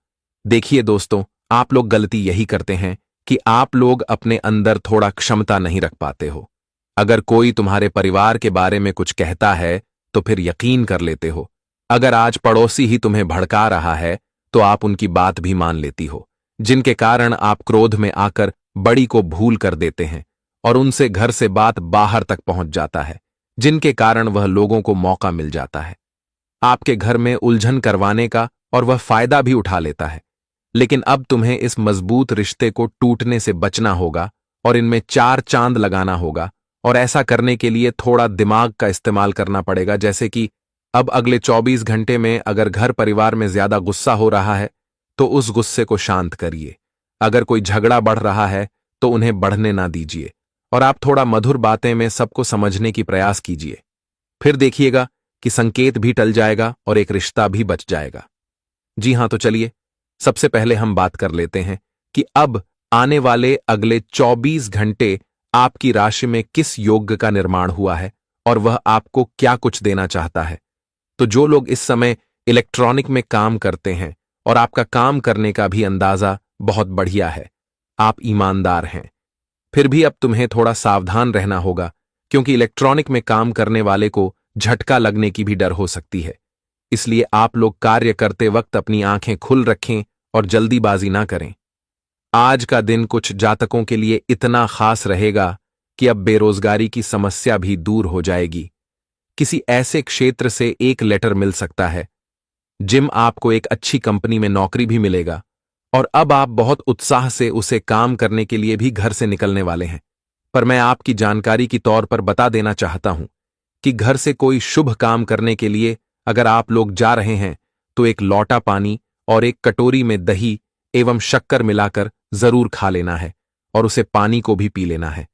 देखिए दोस्तों, आप लोग गलती यही करते हैं कि आप लोग अपने अंदर थोड़ा क्षमता नहीं रख पाते हो। अगर कोई तुम्हारे परिवार के बारे में कुछ कहता है तो फिर यकीन कर लेते हो। अगर आज पड़ोसी ही तुम्हें भड़का रहा है तो आप उनकी बात भी मान लेती हो, जिनके कारण आप क्रोध में आकर बड़ी को भूल कर देते हैं और उनसे घर से बात बाहर तक पहुंच जाता है, जिनके कारण वह लोगों को मौका मिल जाता है आपके घर में उलझन करवाने का और वह फायदा भी उठा लेता है। लेकिन अब तुम्हें इस मजबूत रिश्ते को टूटने से बचना होगा और इनमें 4 चांद लगाना होगा। और ऐसा करने के लिए थोड़ा दिमाग का इस्तेमाल करना पड़ेगा, जैसे कि अब अगले 24 घंटे में अगर घर परिवार में ज्यादा गुस्सा हो रहा है तो उस गुस्से को शांत करिए। अगर कोई झगड़ा बढ़ रहा है तो उन्हें बढ़ने ना दीजिए और आप थोड़ा मधुर बातें में सबको समझने की प्रयास कीजिए। फिर देखिएगा कि संकेत भी टल जाएगा और एक रिश्ता भी बच जाएगा। जी हां, तो चलिए सबसे पहले हम बात कर लेते हैं कि अब आने वाले अगले 24 घंटे आपकी राशि में किस योग का निर्माण हुआ है और वह आपको क्या कुछ देना चाहता है। तो जो लोग इस समय इलेक्ट्रॉनिक में काम करते हैं और आपका काम करने का भी अंदाजा बहुत बढ़िया है, आप ईमानदार हैं, फिर भी अब तुम्हें थोड़ा सावधान रहना होगा, क्योंकि इलेक्ट्रॉनिक में काम करने वाले को झटका लगने की भी डर हो सकती है। इसलिए आप लोग कार्य करते वक्त अपनी आंखें खुल रखें और जल्दीबाजी ना करें। आज का दिन कुछ जातकों के लिए इतना खास रहेगा कि अब बेरोजगारी की समस्या भी दूर हो जाएगी। किसी ऐसे क्षेत्र से एक लेटर मिल सकता है जिम आपको एक अच्छी कंपनी में नौकरी भी मिलेगा और अब आप बहुत उत्साह से उसे काम करने के लिए भी घर से निकलने वाले हैं। पर मैं आपकी जानकारी की तौर पर बता देना चाहता हूं कि घर से कोई शुभ काम करने के लिए अगर आप लोग जा रहे हैं तो एक लौटा पानी और एक कटोरी में दही एवं शक्कर मिलाकर जरूर खा लेना है और उसे पानी को भी पी लेना है।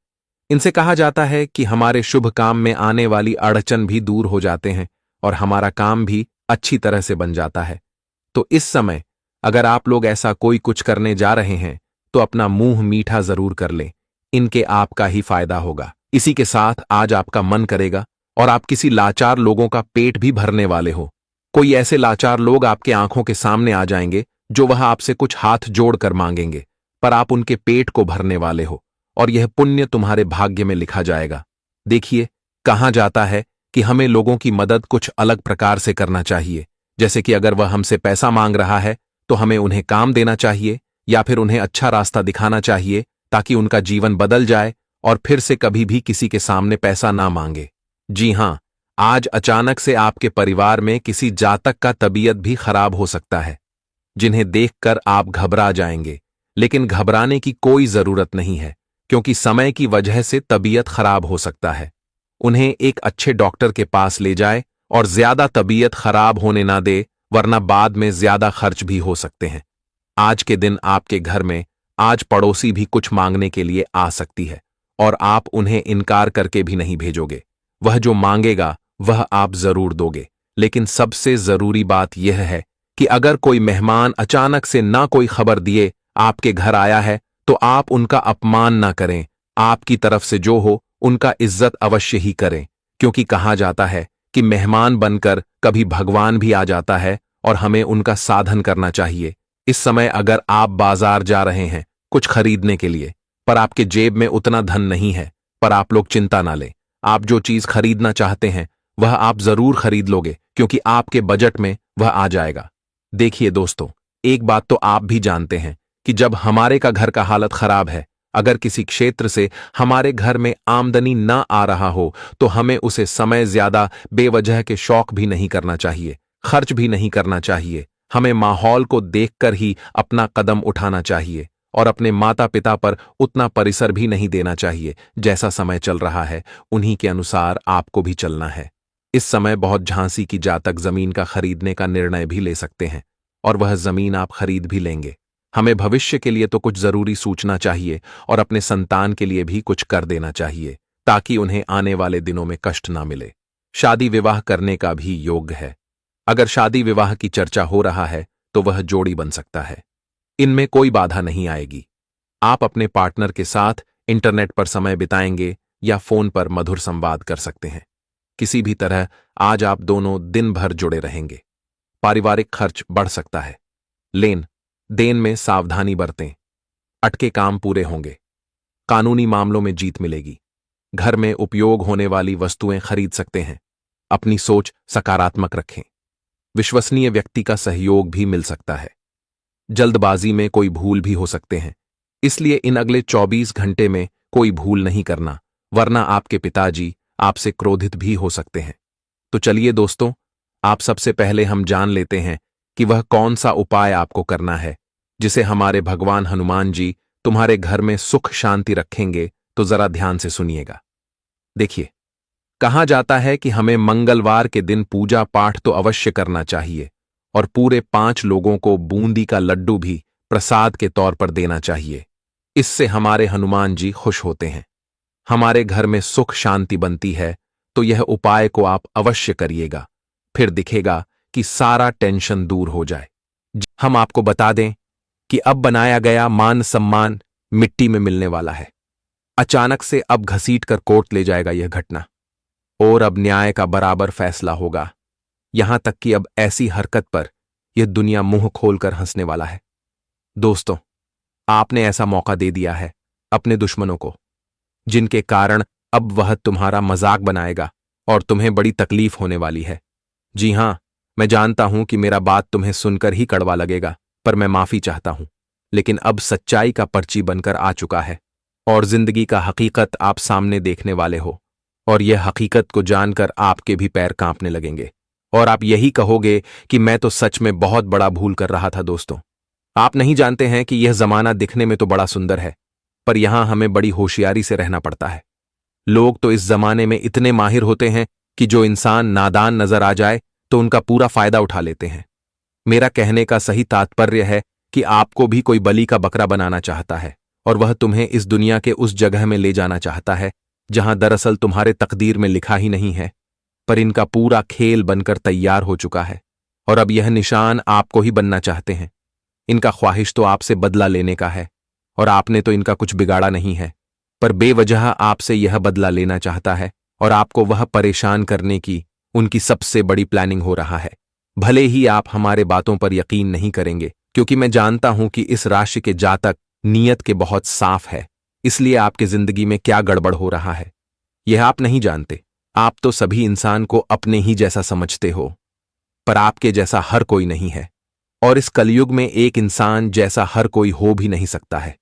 इनसे कहा जाता है कि हमारे शुभ काम में आने वाली अड़चन भी दूर हो जाते हैं और हमारा काम भी अच्छी तरह से बन जाता है। तो इस समय अगर आप लोग ऐसा कोई कुछ करने जा रहे हैं तो अपना मुंह मीठा जरूर कर लें, इनके आपका ही फायदा होगा। इसी के साथ आज आपका मन करेगा और आप किसी लाचार लोगों का पेट भी भरने वाले हो। कोई ऐसे लाचार लोग आपके आंखों के सामने आ जाएंगे जो वह आपसे कुछ हाथ जोड़कर मांगेंगे, पर आप उनके पेट को भरने वाले हो और यह पुण्य तुम्हारे भाग्य में लिखा जाएगा। देखिए, कहा जाता है कि हमें लोगों की मदद कुछ अलग प्रकार से करना चाहिए, जैसे कि अगर वह हमसे पैसा मांग रहा है तो हमें उन्हें काम देना चाहिए या फिर उन्हें अच्छा रास्ता दिखाना चाहिए ताकि उनका जीवन बदल जाए और फिर से कभी भी किसी के सामने पैसा ना मांगे। जी हां, आज अचानक से आपके परिवार में किसी जातक का तबीयत भी खराब हो सकता है, जिन्हें देखकर आप घबरा जाएंगे। लेकिन घबराने की कोई जरूरत नहीं है, क्योंकि समय की वजह से तबीयत खराब हो सकता है। उन्हें एक अच्छे डॉक्टर के पास ले जाए और ज्यादा तबीयत खराब होने ना दे, वरना बाद में ज्यादा खर्च भी हो सकते हैं। आज के दिन आपके घर में आज पड़ोसी भी कुछ मांगने के लिए आ सकती है और आप उन्हें इनकार करके भी नहीं भेजोगे। वह जो मांगेगा वह आप जरूर दोगे। लेकिन सबसे जरूरी बात यह है कि अगर कोई मेहमान अचानक से ना कोई खबर दिए आपके घर आया है तो आप उनका अपमान ना करें। आपकी तरफ से जो हो उनका इज्जत अवश्य ही करें, क्योंकि कहा जाता है कि मेहमान बनकर कभी भगवान भी आ जाता है और हमें उनका साधन करना चाहिए। इस समय अगर आप बाजार जा रहे हैं कुछ खरीदने के लिए, पर आपके जेब में उतना धन नहीं है, पर आप लोग चिंता ना लें। आप जो चीज खरीदना चाहते हैं वह आप जरूर खरीद लोगे, क्योंकि आपके बजट में वह आ जाएगा। देखिए दोस्तों, एक बात तो आप भी जानते हैं कि जब हमारे का घर का हालत खराब है, अगर किसी क्षेत्र से हमारे घर में आमदनी ना आ रहा हो तो हमें उसे समय ज्यादा बेवजह के शौक भी नहीं करना चाहिए, खर्च भी नहीं करना चाहिए। हमें माहौल को देखकर ही अपना कदम उठाना चाहिए और अपने माता पिता पर उतना परिसर भी नहीं देना चाहिए। जैसा समय चल रहा है उन्हीं के अनुसार आपको भी चलना है। इस समय बहुत झांसी की जातक जमीन का खरीदने का निर्णय भी ले सकते हैं और वह जमीन आप खरीद भी लेंगे। हमें भविष्य के लिए तो कुछ जरूरी सोचना चाहिए और अपने संतान के लिए भी कुछ कर देना चाहिए, ताकि उन्हें आने वाले दिनों में कष्ट ना मिले। शादी विवाह करने का भी योग है। अगर शादी विवाह की चर्चा हो रहा है तो वह जोड़ी बन सकता है, इनमें कोई बाधा नहीं आएगी। आप अपने पार्टनर के साथ इंटरनेट पर समय बिताएंगे या फोन पर मधुर संवाद कर सकते हैं। किसी भी तरह आज आप दोनों दिन भर जुड़े रहेंगे। पारिवारिक खर्च बढ़ सकता है। लेन देन में सावधानी बरतें, अटके काम पूरे होंगे। कानूनी मामलों में जीत मिलेगी। घर में उपयोग होने वाली वस्तुएं खरीद सकते हैं। अपनी सोच सकारात्मक रखें। विश्वसनीय व्यक्ति का सहयोग भी मिल सकता है। जल्दबाजी में कोई भूल भी हो सकते हैं, इसलिए इन अगले 24 घंटे में कोई भूल नहीं करना, वरना आपके पिताजी आपसे क्रोधित भी हो सकते हैं। तो चलिए दोस्तों, आप सबसे पहले हम जान लेते हैं कि वह कौन सा उपाय आपको करना है जिसे हमारे भगवान हनुमान जी तुम्हारे घर में सुख शांति रखेंगे। तो जरा ध्यान से सुनिएगा। देखिए, कहा जाता है कि हमें मंगलवार के दिन पूजा पाठ तो अवश्य करना चाहिए और पूरे 5 लोगों को बूंदी का लड्डू भी प्रसाद के तौर पर देना चाहिए। इससे हमारे हनुमान जी खुश होते हैं, हमारे घर में सुख शांति बनती है। तो यह उपाय को आप अवश्य करिएगा, फिर दिखेगा कि सारा टेंशन दूर हो जाए। हम आपको बता दें कि अब बनाया गया मान सम्मान मिट्टी में मिलने वाला है। अचानक से अब घसीट कर कोर्ट ले जाएगा यह घटना, और अब न्याय का बराबर फैसला होगा। यहां तक कि अब ऐसी हरकत पर यह दुनिया मुंह खोलकर हंसने वाला है। दोस्तों, आपने ऐसा मौका दे दिया है अपने दुश्मनों को, जिनके कारण अब वह तुम्हारा मजाक बनाएगा और तुम्हें बड़ी तकलीफ होने वाली है। जी हां, मैं जानता हूं कि मेरा बात तुम्हें सुनकर ही कड़वा लगेगा, पर मैं माफी चाहता हूं। लेकिन अब सच्चाई का पर्ची बनकर आ चुका है और जिंदगी का हकीकत आप सामने देखने वाले हो, और यह हकीकत को जानकर आपके भी पैर कांपने लगेंगे और आप यही कहोगे कि मैं तो सच में बहुत बड़ा भूल कर रहा था। दोस्तों, आप नहीं जानते हैं कि यह जमाना दिखने में तो बड़ा सुंदर है, पर यहां हमें बड़ी होशियारी से रहना पड़ता है। लोग तो इस जमाने में इतने माहिर होते हैं कि जो इंसान नादान नजर आ जाए तो उनका पूरा फायदा उठा लेते हैं। मेरा कहने का सही तात्पर्य है कि आपको भी कोई बलि का बकरा बनाना चाहता है और वह तुम्हें इस दुनिया के उस जगह में ले जाना चाहता है जहां दरअसल तुम्हारे तकदीर में लिखा ही नहीं है, पर इनका पूरा खेल बनकर तैयार हो चुका है और अब यह निशान आपको ही बनना चाहते हैं। इनका ख्वाहिश तो आपसे बदला लेने का है और आपने तो इनका कुछ बिगाड़ा नहीं है, पर बेवजह आपसे यह बदला लेना चाहता है और आपको वह परेशान करने की उनकी सबसे बड़ी प्लानिंग हो रहा है। भले ही आप हमारे बातों पर यकीन नहीं करेंगे, क्योंकि मैं जानता हूं कि इस राशि के जातक नीयत के बहुत साफ है, इसलिए आपकी जिंदगी में क्या गड़बड़ हो रहा है यह आप नहीं जानते। आप तो सभी इंसान को अपने ही जैसा समझते हो, पर आपके जैसा हर कोई नहीं है, और इस कलयुग में एक इंसान जैसा हर कोई हो भी नहीं सकता है।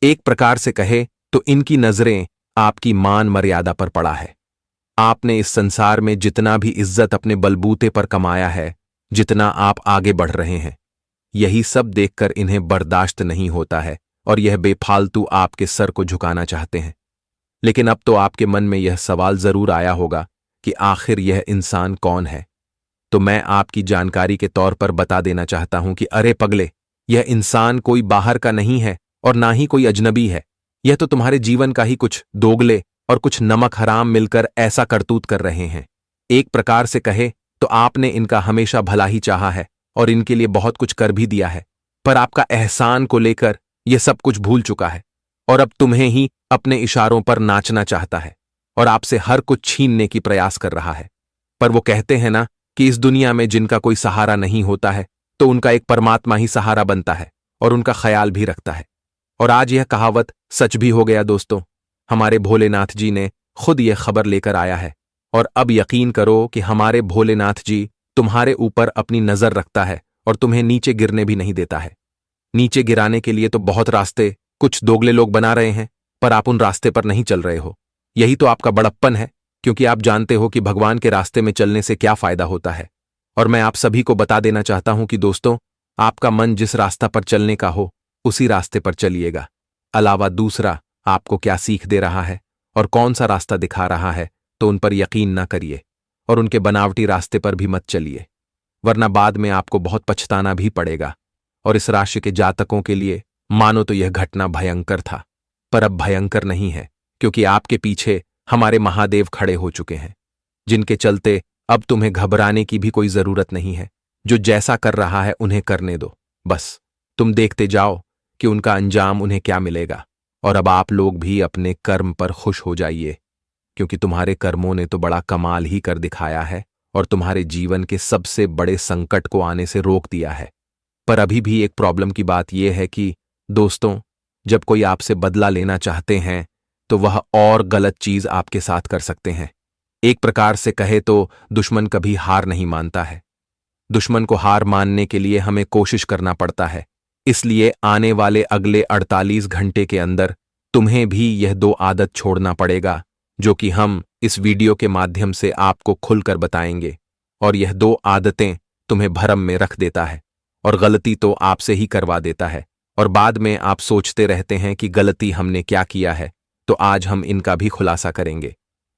एक प्रकार से कहे तो इनकी नजरें आपकी मान मर्यादा पर पड़ा है। आपने इस संसार में जितना भी इज्जत अपने बलबूते पर कमाया है, जितना आप आगे बढ़ रहे हैं, यही सब देखकर इन्हें बर्दाश्त नहीं होता है और यह बेफालतू आपके सर को झुकाना चाहते हैं। लेकिन अब तो आपके मन में यह सवाल जरूर आया होगा कि आखिर यह इंसान कौन है। तो मैं आपकी जानकारी के तौर पर बता देना चाहता हूं कि अरे पगले, यह इंसान कोई बाहर का नहीं है और ना ही कोई अजनबी है। यह तो तुम्हारे जीवन का ही कुछ दोगले और कुछ नमक हराम मिलकर ऐसा करतूत कर रहे हैं। एक प्रकार से कहे तो आपने इनका हमेशा भला ही चाहा है और इनके लिए बहुत कुछ कर भी दिया है, पर आपका एहसान को लेकर यह सब कुछ भूल चुका है और अब तुम्हें ही अपने इशारों पर नाचना चाहता है और आपसे हर कुछ छीनने की प्रयास कर रहा है। पर वो कहते हैं ना कि इस दुनिया में जिनका कोई सहारा नहीं होता है तो उनका एक परमात्मा ही सहारा बनता है और उनका ख्याल भी रखता है। और आज यह कहावत सच भी हो गया दोस्तों। हमारे भोलेनाथ जी ने खुद यह खबर लेकर आया है, और अब यकीन करो कि हमारे भोलेनाथ जी तुम्हारे ऊपर अपनी नजर रखता है और तुम्हें नीचे गिरने भी नहीं देता है। नीचे गिराने के लिए तो बहुत रास्ते कुछ दोगले लोग बना रहे हैं, पर आप उन रास्ते पर नहीं चल रहे हो। यही तो आपका बड़प्पन है, क्योंकि आप जानते हो कि भगवान के रास्ते में चलने से क्या फायदा होता है। और मैं आप सभी को बता देना चाहता हूं कि दोस्तों, आपका मन जिस रास्ता पर चलने का हो उसी रास्ते पर चलिएगा। अलावा दूसरा आपको क्या सीख दे रहा है और कौन सा रास्ता दिखा रहा है तो उन पर यकीन ना करिए और उनके बनावटी रास्ते पर भी मत चलिए, वरना बाद में आपको बहुत पछताना भी पड़ेगा। और इस राशि के जातकों के लिए मानो तो यह घटना भयंकर था, पर अब भयंकर नहीं है, क्योंकि आपके पीछे हमारे महादेव खड़े हो चुके हैं, जिनके चलते अब तुम्हें घबराने की भी कोई जरूरत नहीं है। जो जैसा कर रहा है उन्हें करने दो, बस तुम देखते जाओ कि उनका अंजाम उन्हें क्या मिलेगा। और अब आप लोग भी अपने कर्म पर खुश हो जाइए, क्योंकि तुम्हारे कर्मों ने तो बड़ा कमाल ही कर दिखाया है और तुम्हारे जीवन के सबसे बड़े संकट को आने से रोक दिया है। पर अभी भी एक प्रॉब्लम की बात यह है कि दोस्तों, जब कोई आपसे बदला लेना चाहते हैं तो वह और गलत चीज आपके साथ कर सकते हैं। एक प्रकार से कहे तो दुश्मन कभी हार नहीं मानता है। दुश्मन को हार मानने के लिए हमें कोशिश करना पड़ता है। इसलिए आने वाले अगले 48 घंटे के अंदर तुम्हें भी यह 2 आदत छोड़ना पड़ेगा, जो कि हम इस वीडियो के माध्यम से आपको खुलकर बताएंगे। और यह 2 आदतें तुम्हें भरम में रख देता है और गलती तो आपसे ही करवा देता है, और बाद में आप सोचते रहते हैं कि गलती हमने क्या किया है। तो आज हम इनका भी खुलासा करेंगे।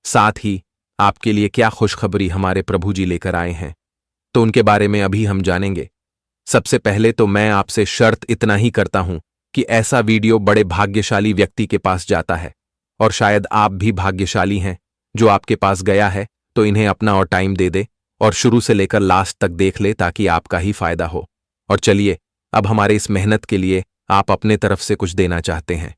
साथ ही आपके लिए क्या खुशखबरी हमारे प्रभु जी लेकर आए हैं, तो उनके बारे में अभी हम जानेंगे। सबसे पहले तो मैं आपसे शर्त इतना ही करता हूं कि ऐसा वीडियो बड़े भाग्यशाली व्यक्ति के पास जाता है, और शायद आप भी भाग्यशाली हैं जो आपके पास गया है। तो इन्हें अपना और टाइम दे दे और शुरू से लेकर लास्ट तक देख ले, ताकि आपका ही फायदा हो। और चलिए, अब हमारे इस मेहनत के लिए आप अपने तरफ से कुछ देना चाहते हैं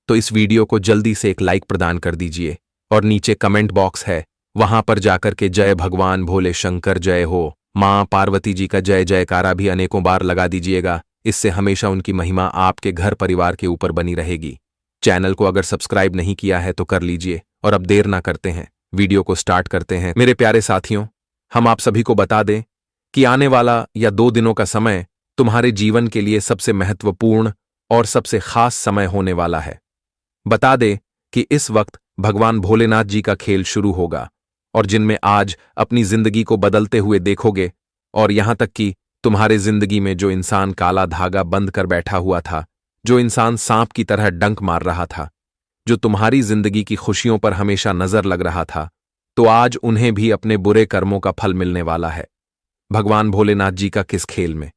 तो इस वीडियो को जल्दी से एक लाइक प्रदान कर दीजिए, और नीचे कमेंट बॉक्स है, वहां पर जाकर के जय भगवान भोले शंकर जय हो, मां पार्वती जी का जय जयकारा भी अनेकों बार लगा दीजिएगा। इससे हमेशा उनकी महिमा आपके घर परिवार के ऊपर बनी रहेगी। चैनल को अगर सब्सक्राइब नहीं किया है तो कर लीजिए, और अब देर ना करते हैं, वीडियो को स्टार्ट करते हैं। मेरे प्यारे साथियों, हम आप सभी को बता दें कि आने वाला या 2 दिनों का समय तुम्हारे जीवन के लिए सबसे महत्वपूर्ण और सबसे खास समय होने वाला है। बता दें कि इस वक्त भगवान भोलेनाथ जी का खेल शुरू होगा, और जिनमें आज अपनी जिंदगी को बदलते हुए देखोगे। और यहां तक कि तुम्हारे जिंदगी में जो इंसान काला धागा बंद कर बैठा हुआ था, जो इंसान सांप की तरह डंक मार रहा था, जो तुम्हारी जिंदगी की खुशियों पर हमेशा नजर लग रहा था, तो आज उन्हें भी अपने बुरे कर्मों का फल मिलने वाला है। भगवान भोलेनाथ जी का किस खेल में?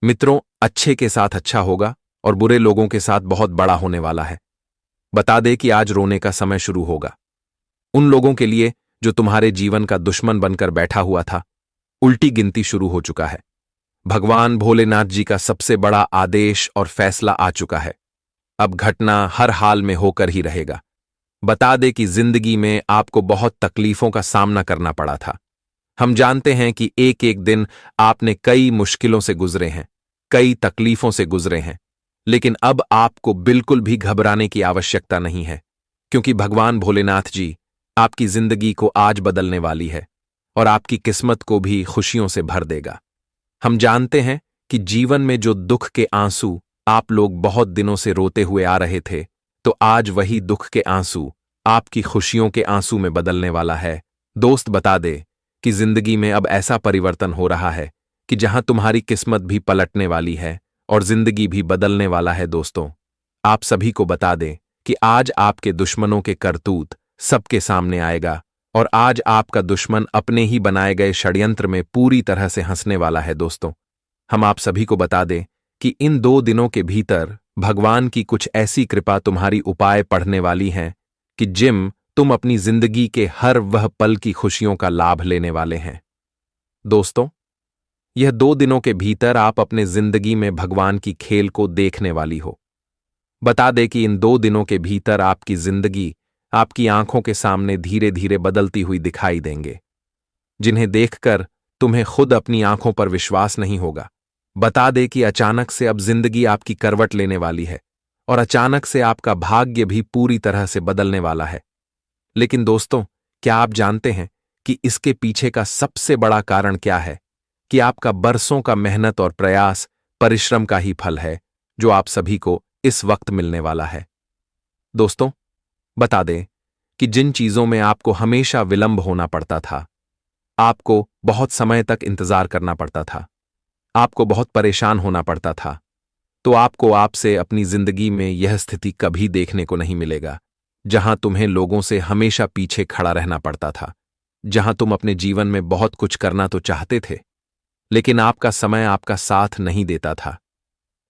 मित्रों, अच्छे के साथ अच्छा होगा और बुरे लोगों के साथ बहुत बड़ा होने वाला है। बता दे कि आज रोने का समय शुरू होगा उन लोगों के लिए जो तुम्हारे जीवन का दुश्मन बनकर बैठा हुआ था। उल्टी गिनती शुरू हो चुका है। भगवान भोलेनाथ जी का सबसे बड़ा आदेश और फैसला आ चुका है। अब घटना हर हाल में होकर ही रहेगा। बता दे कि जिंदगी में आपको बहुत तकलीफों का सामना करना पड़ा था। हम जानते हैं कि एक एक दिन आपने कई मुश्किलों से गुजरे हैं, कई तकलीफों से गुजरे हैं, लेकिन अब आपको बिल्कुल भी घबराने की आवश्यकता नहीं है, क्योंकि भगवान भोलेनाथ जी आपकी जिंदगी को आज बदलने वाली है और आपकी किस्मत को भी खुशियों से भर देगा। हम जानते हैं कि जीवन में जो दुख के आंसू आप लोग बहुत दिनों से रोते हुए आ रहे थे, तो आज वही दुख के आंसू आपकी खुशियों के आंसू में बदलने वाला है। दोस्त, बता दे कि जिंदगी में अब ऐसा परिवर्तन हो रहा है कि जहां तुम्हारी किस्मत भी पलटने वाली है और जिंदगी भी बदलने वाला है। दोस्तों, आप सभी को बता दें कि आज आपके दुश्मनों के करतूत सबके सामने आएगा, और आज आपका दुश्मन अपने ही बनाए गए षड्यंत्र में पूरी तरह से हंसने वाला है। दोस्तों, हम आप सभी को बता दें कि इन 2 दिनों के भीतर भगवान की कुछ ऐसी कृपा तुम्हारी उपाय पढ़ने वाली हैं कि तुम अपनी जिंदगी के हर वह पल की खुशियों का लाभ लेने वाले हैं। दोस्तों, यह 2 दिनों के भीतर आप अपने जिंदगी में भगवान की खेल को देखने वाली हो। बता दे कि इन 2 दिनों के भीतर आपकी जिंदगी आपकी आंखों के सामने धीरे धीरे बदलती हुई दिखाई देंगे, जिन्हें देखकर तुम्हें खुद अपनी आंखों पर विश्वास नहीं होगा। बता दे कि अचानक से अब जिंदगी आपकी करवट लेने वाली है, और अचानक से आपका भाग्य भी पूरी तरह से बदलने वाला है। लेकिन दोस्तों, क्या आप जानते हैं कि इसके पीछे का सबसे बड़ा कारण क्या है? कि आपका बरसों का मेहनत और प्रयास, परिश्रम का ही फल है, जो आप सभी को इस वक्त मिलने वाला है। दोस्तों, बता दें कि जिन चीजों में आपको हमेशा विलंब होना पड़ता था, आपको बहुत समय तक इंतजार करना पड़ता था, आपको बहुत परेशान होना पड़ता था, तो आपको आपसे अपनी जिंदगी में यह स्थिति कभी देखने को नहीं मिलेगा, जहां तुम्हें लोगों से हमेशा पीछे खड़ा रहना पड़ता था, जहां तुम अपने जीवन में बहुत कुछ करना तो चाहते थे, लेकिन आपका समय आपका साथ नहीं देता था,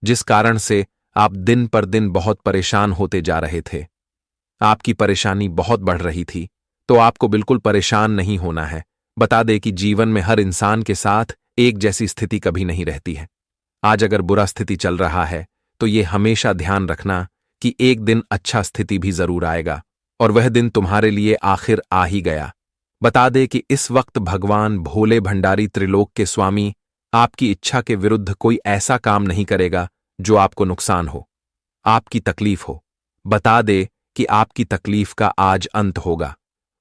जिस कारण से आप दिन पर दिन बहुत परेशान होते जा रहे थे। आपकी परेशानी बहुत बढ़ रही थी, तो आपको बिल्कुल परेशान नहीं होना है। बता दे कि जीवन में हर इंसान के साथ एक जैसी स्थिति कभी नहीं रहती है। आज अगर बुरा स्थिति चल रहा है, तो ये हमेशा ध्यान रखना कि एक दिन अच्छा स्थिति भी जरूर आएगा, और वह दिन तुम्हारे लिए आखिर आ ही गया। बता दे कि इस वक्त भगवान भोले भंडारी त्रिलोक के स्वामी आपकी इच्छा के विरुद्ध कोई ऐसा काम नहीं करेगा जो आपको नुकसान हो, आपकी तकलीफ हो। बता दे कि आपकी तकलीफ का आज अंत होगा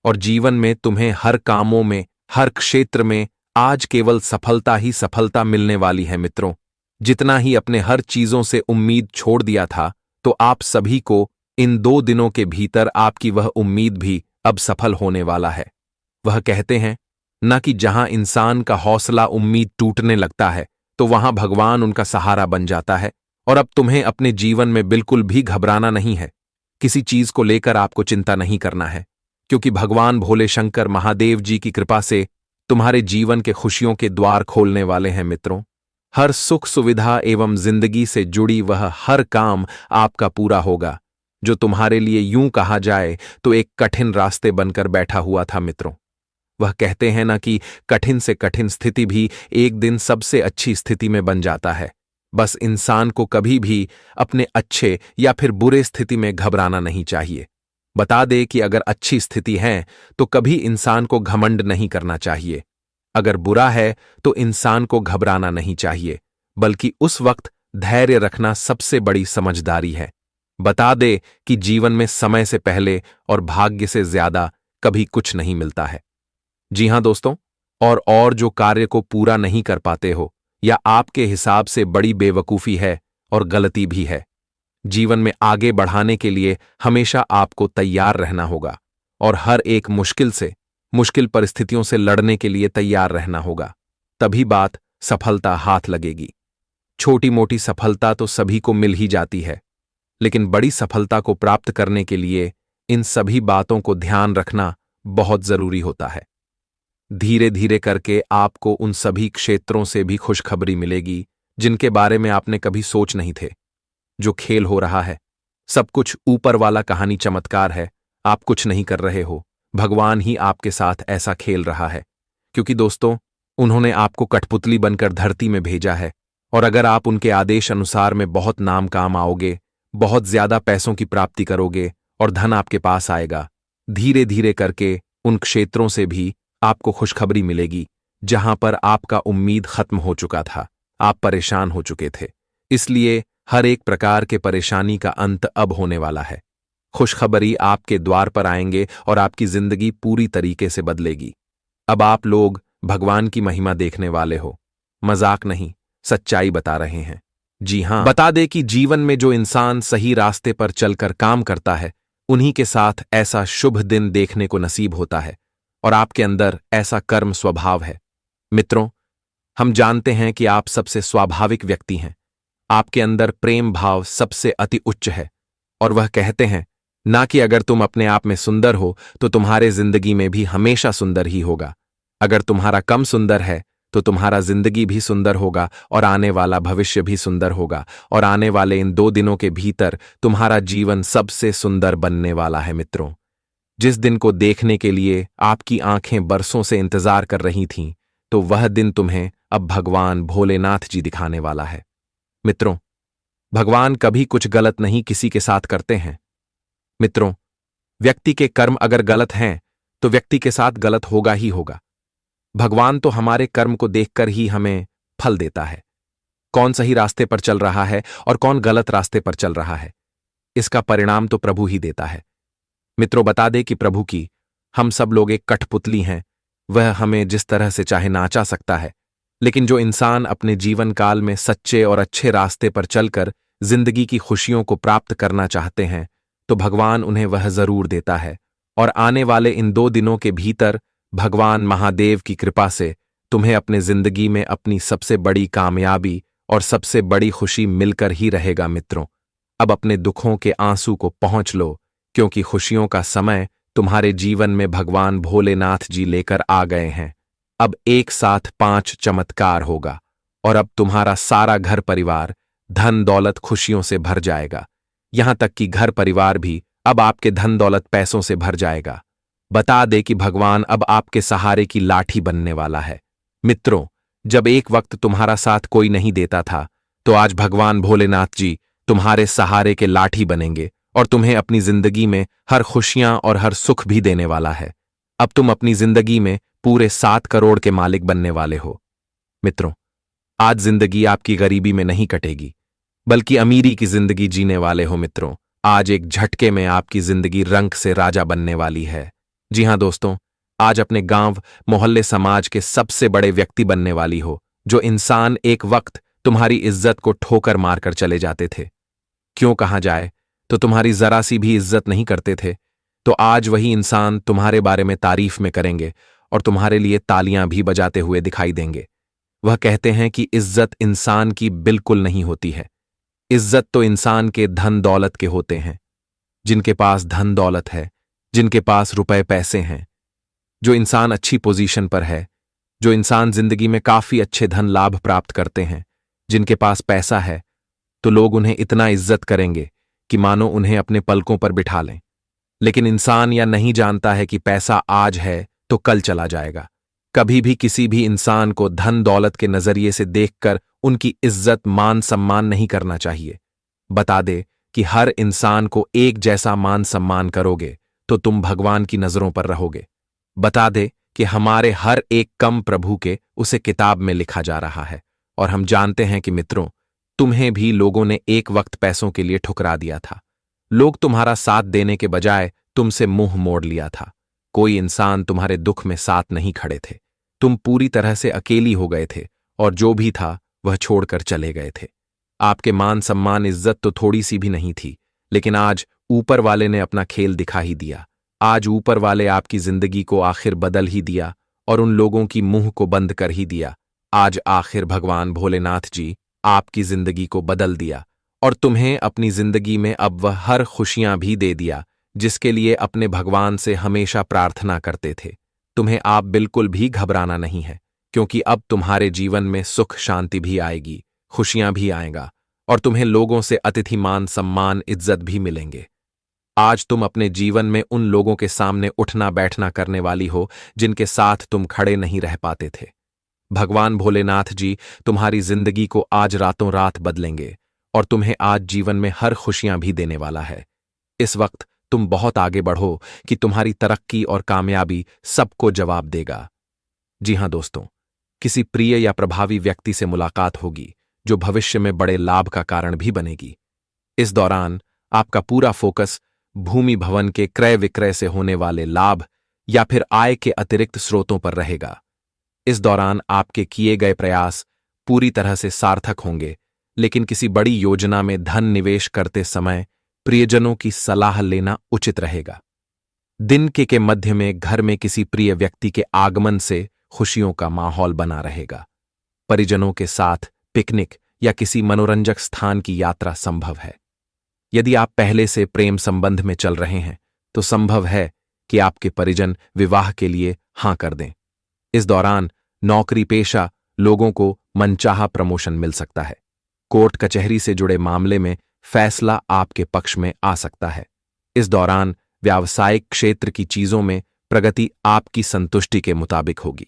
और जीवन में तुम्हें हर कामों में, हर क्षेत्र में आज केवल सफलता ही सफलता मिलने वाली है मित्रों। जितना ही अपने हर चीजों से उम्मीद छोड़ दिया था, तो आप सभी को इन 2 दिनों के भीतर आपकी वह उम्मीद भी अब सफल होने वाला है। वह कहते हैं न कि जहां इंसान का हौसला उम्मीद टूटने लगता है तो वहां भगवान उनका सहारा बन जाता है। और अब तुम्हें अपने जीवन में बिल्कुल भी घबराना नहीं है। किसी चीज को लेकर आपको चिंता नहीं करना है, क्योंकि भगवान भोले शंकर महादेव जी की कृपा से तुम्हारे जीवन के खुशियों के द्वार खोलने वाले हैं मित्रों। हर सुख सुविधा एवं जिंदगी से जुड़ी वह हर काम आपका पूरा होगा, जो तुम्हारे लिए यूं कहा जाए तो एक कठिन रास्ते बनकर बैठा हुआ था मित्रों। वह कहते हैं ना कि कठिन से कठिन स्थिति भी एक दिन सबसे अच्छी स्थिति में बन जाता है। बस इंसान को कभी भी अपने अच्छे या फिर बुरे स्थिति में घबराना नहीं चाहिए। बता दे कि अगर अच्छी स्थिति है तो कभी इंसान को घमंड नहीं करना चाहिए। अगर बुरा है तो इंसान को घबराना नहीं चाहिए, बल्कि उस वक्त धैर्य रखना सबसे बड़ी समझदारी है। बता दे कि जीवन में समय से पहले और भाग्य से ज्यादा कभी कुछ नहीं मिलता है। जी हां दोस्तों, और जो कार्य को पूरा नहीं कर पाते हो या आपके हिसाब से बड़ी बेवकूफी है और गलती भी है। जीवन में आगे बढ़ाने के लिए हमेशा आपको तैयार रहना होगा और हर एक मुश्किल परिस्थितियों से लड़ने के लिए तैयार रहना होगा। तभी बात सफलता हाथ लगेगी। छोटी मोटी सफलता तो सभी को मिल ही जाती है, लेकिन बड़ी सफलता को प्राप्त करने के लिए इन सभी बातों को ध्यान रखना बहुत जरूरी होता है। धीरे धीरे करके आपको उन सभी क्षेत्रों से भी खुशखबरी मिलेगी जिनके बारे में आपने कभी सोच नहीं थे। जो खेल हो रहा है, सब कुछ ऊपर वाला कहानी चमत्कार है। आप कुछ नहीं कर रहे हो, भगवान ही आपके साथ ऐसा खेल रहा है। क्योंकि दोस्तों, उन्होंने आपको कठपुतली बनकर धरती में भेजा है, और अगर आप उनके आदेश अनुसार में बहुत नाम काम आओगे, बहुत ज्यादा पैसों की प्राप्ति करोगे और धन आपके पास आएगा। धीरे धीरे करके उन क्षेत्रों से भी आपको खुशखबरी मिलेगी जहां पर आपका उम्मीद खत्म हो चुका था, आप परेशान हो चुके थे। इसलिए हर एक प्रकार के परेशानी का अंत अब होने वाला है। खुशखबरी आपके द्वार पर आएंगे और आपकी जिंदगी पूरी तरीके से बदलेगी। अब आप लोग भगवान की महिमा देखने वाले हो, मजाक नहीं, सच्चाई बता रहे हैं। जी हां, बता दे कि जीवन में जो इंसान सही रास्ते पर चलकर काम करता है, उन्हीं के साथ ऐसा शुभ दिन देखने को नसीब होता है, और आपके अंदर ऐसा कर्म स्वभाव है। मित्रों, हम जानते हैं कि आप सबसे स्वाभाविक व्यक्ति हैं। आपके अंदर प्रेम भाव सबसे अति उच्च है, और वह कहते हैं ना कि अगर तुम अपने आप में सुंदर हो तो तुम्हारे जिंदगी में भी हमेशा सुंदर ही होगा। अगर तुम्हारा कम सुंदर है तो तुम्हारा जिंदगी भी सुंदर होगा और आने वाला भविष्य भी सुंदर होगा, और आने वाले इन 2 दिनों के भीतर तुम्हारा जीवन सबसे सुंदर बनने वाला है। मित्रों, जिस दिन को देखने के लिए आपकी आंखें बरसों से इंतजार कर रही थीं, तो वह दिन तुम्हें अब भगवान भोलेनाथ जी दिखाने वाला है। मित्रों, भगवान कभी कुछ गलत नहीं किसी के साथ करते हैं। मित्रों, व्यक्ति के कर्म अगर गलत हैं तो व्यक्ति के साथ गलत होगा ही होगा। भगवान तो हमारे कर्म को देखकर ही हमें फल देता है। कौन सही रास्ते पर चल रहा है और कौन गलत रास्ते पर चल रहा है, इसका परिणाम तो प्रभु ही देता है। मित्रों, बता दे कि प्रभु की हम सब लोग एक कठपुतली हैं। वह हमें जिस तरह से चाहे नाचा सकता है, लेकिन जो इंसान अपने जीवन काल में सच्चे और अच्छे रास्ते पर चलकर जिंदगी की खुशियों को प्राप्त करना चाहते हैं, तो भगवान उन्हें वह जरूर देता है। और आने वाले इन 2 दिनों के भीतर भगवान महादेव की कृपा से तुम्हें अपने जिंदगी में अपनी सबसे बड़ी कामयाबी और सबसे बड़ी खुशी मिलकर ही रहेगा। मित्रों, अब अपने दुखों के आंसू को पहुंच लो, क्योंकि खुशियों का समय तुम्हारे जीवन में भगवान भोलेनाथ जी लेकर आ गए हैं। अब एक साथ 5 चमत्कार होगा, और अब तुम्हारा सारा घर परिवार धन दौलत खुशियों से भर जाएगा। यहां तक कि घर परिवार भी अब आपके धन दौलत पैसों से भर जाएगा। बता दे कि भगवान अब आपके सहारे की लाठी बनने वाला है। मित्रों, जब एक वक्त तुम्हारा साथ कोई नहीं देता था, तो आज भगवान भोलेनाथ जी तुम्हारे सहारे के लाठी बनेंगे और तुम्हें अपनी जिंदगी में हर खुशियां और हर सुख भी देने वाला है। अब तुम अपनी जिंदगी में पूरे 7 करोड़ के मालिक बनने वाले हो। मित्रों, आज जिंदगी आपकी गरीबी में नहीं कटेगी, बल्कि अमीरी की जिंदगी जीने वाले हो। मित्रों, आज एक झटके में आपकी जिंदगी रंग से राजा बनने वाली है। जी हां दोस्तों, आज अपने गांव, मोहल्ले, समाज के सबसे बड़े व्यक्ति बनने वाली हो। जो इंसान एक वक्त तुम्हारी इज्जत को ठोकर मारकर चले जाते थे, क्यों कहा जाए तो तुम्हारी जरा सी भी इज्जत नहीं करते थे, तो आज वही इंसान तुम्हारे बारे में तारीफ में करेंगे और तुम्हारे लिए तालियां भी बजाते हुए दिखाई देंगे। वह कहते हैं कि इज्जत इंसान की बिल्कुल नहीं होती है। इज्जत तो इंसान के धन दौलत के होते हैं। जिनके पास धन दौलत है, जिनके पास रुपए पैसे हैं, जो इंसान अच्छी पोजीशन पर है, जो इंसान जिंदगी में काफी अच्छे धन लाभ प्राप्त करते हैं, जिनके पास पैसा है, तो लोग उन्हें इतना इज्जत करेंगे कि मानो उन्हें अपने पलकों पर बिठा लें। लेकिन इंसान यह नहीं जानता है कि पैसा आज है तो कल चला जाएगा। कभी भी किसी भी इंसान को धन दौलत के नजरिए से देखकर उनकी इज्जत मान सम्मान नहीं करना चाहिए। बता दे कि हर इंसान को एक जैसा मान सम्मान करोगे तो तुम भगवान की नजरों पर रहोगे। बता दे कि हमारे हर एक कम प्रभु के उसे किताब में लिखा जा रहा है। और हम जानते हैं कि मित्रों, तुम्हें भी लोगों ने एक वक्त पैसों के लिए ठुकरा दिया था। लोग तुम्हारा साथ देने के बजाय तुमसे मुंह मोड़ लिया था। कोई इंसान तुम्हारे दुख में साथ नहीं खड़े थे। तुम पूरी तरह से अकेली हो गए थे और जो भी था वह छोड़कर चले गए थे। आपके मान सम्मान इज्जत तो थोड़ी सी भी नहीं थी, लेकिन आज ऊपर वाले ने अपना खेल दिखा ही दिया। आज ऊपर वाले आपकी जिंदगी को आखिर बदल ही दिया और उन लोगों की मुंह को बंद कर ही दिया। आज आखिर भगवान भोलेनाथ जी आपकी जिंदगी को बदल दिया और तुम्हें अपनी जिंदगी में अब वह हर खुशियां भी दे दिया जिसके लिए अपने भगवान से हमेशा प्रार्थना करते थे। तुम्हें आप बिल्कुल भी घबराना नहीं है, क्योंकि अब तुम्हारे जीवन में सुख शांति भी आएगी, खुशियां भी आएगा और तुम्हें लोगों से अतिथि मान सम्मान इज्जत भी मिलेंगे। आज तुम अपने जीवन में उन लोगों के सामने उठना बैठना करने वाली हो जिनके साथ तुम खड़े नहीं रह पाते थे। भगवान भोलेनाथ जी तुम्हारी जिंदगी को आज रातों रात बदलेंगे और तुम्हें आज जीवन में हर खुशियां भी देने वाला है। इस वक्त तुम बहुत आगे बढ़ो कि तुम्हारी तरक्की और कामयाबी सबको जवाब देगा। जी हां दोस्तों, किसी प्रिय या प्रभावी व्यक्ति से मुलाकात होगी जो भविष्य में बड़े लाभ का कारण भी बनेगी। इस दौरान आपका पूरा फोकस भूमि भवन के क्रय विक्रय से होने वाले लाभ या फिर आय के अतिरिक्त स्रोतों पर रहेगा। इस दौरान आपके किए गए प्रयास पूरी तरह से सार्थक होंगे, लेकिन किसी बड़ी योजना में धन निवेश करते समय प्रियजनों की सलाह लेना उचित रहेगा। दिन के मध्य में घर में किसी प्रिय व्यक्ति के आगमन से खुशियों का माहौल बना रहेगा। परिजनों के साथ पिकनिक या किसी मनोरंजक स्थान की यात्रा संभव है। यदि आप पहले से प्रेम संबंध में चल रहे हैं तो संभव है कि आपके परिजन विवाह के लिए हां कर दें। इस दौरान नौकरी पेशा लोगों को मनचाहा प्रमोशन मिल सकता है। कोर्ट कचहरी से जुड़े मामले में फैसला आपके पक्ष में आ सकता है। इस दौरान व्यावसायिक क्षेत्र की चीजों में प्रगति आपकी संतुष्टि के मुताबिक होगी।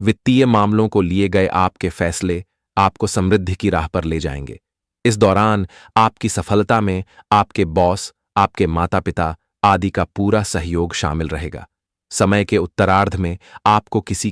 वित्तीय मामलों को लिए गए आपके फैसले आपको समृद्धि की राह पर ले जाएंगे। इस दौरान आपकी सफलता में आपके बॉस, आपके माता पिता आदि का पूरा सहयोग शामिल रहेगा। समय के उत्तरार्ध में आपको किसी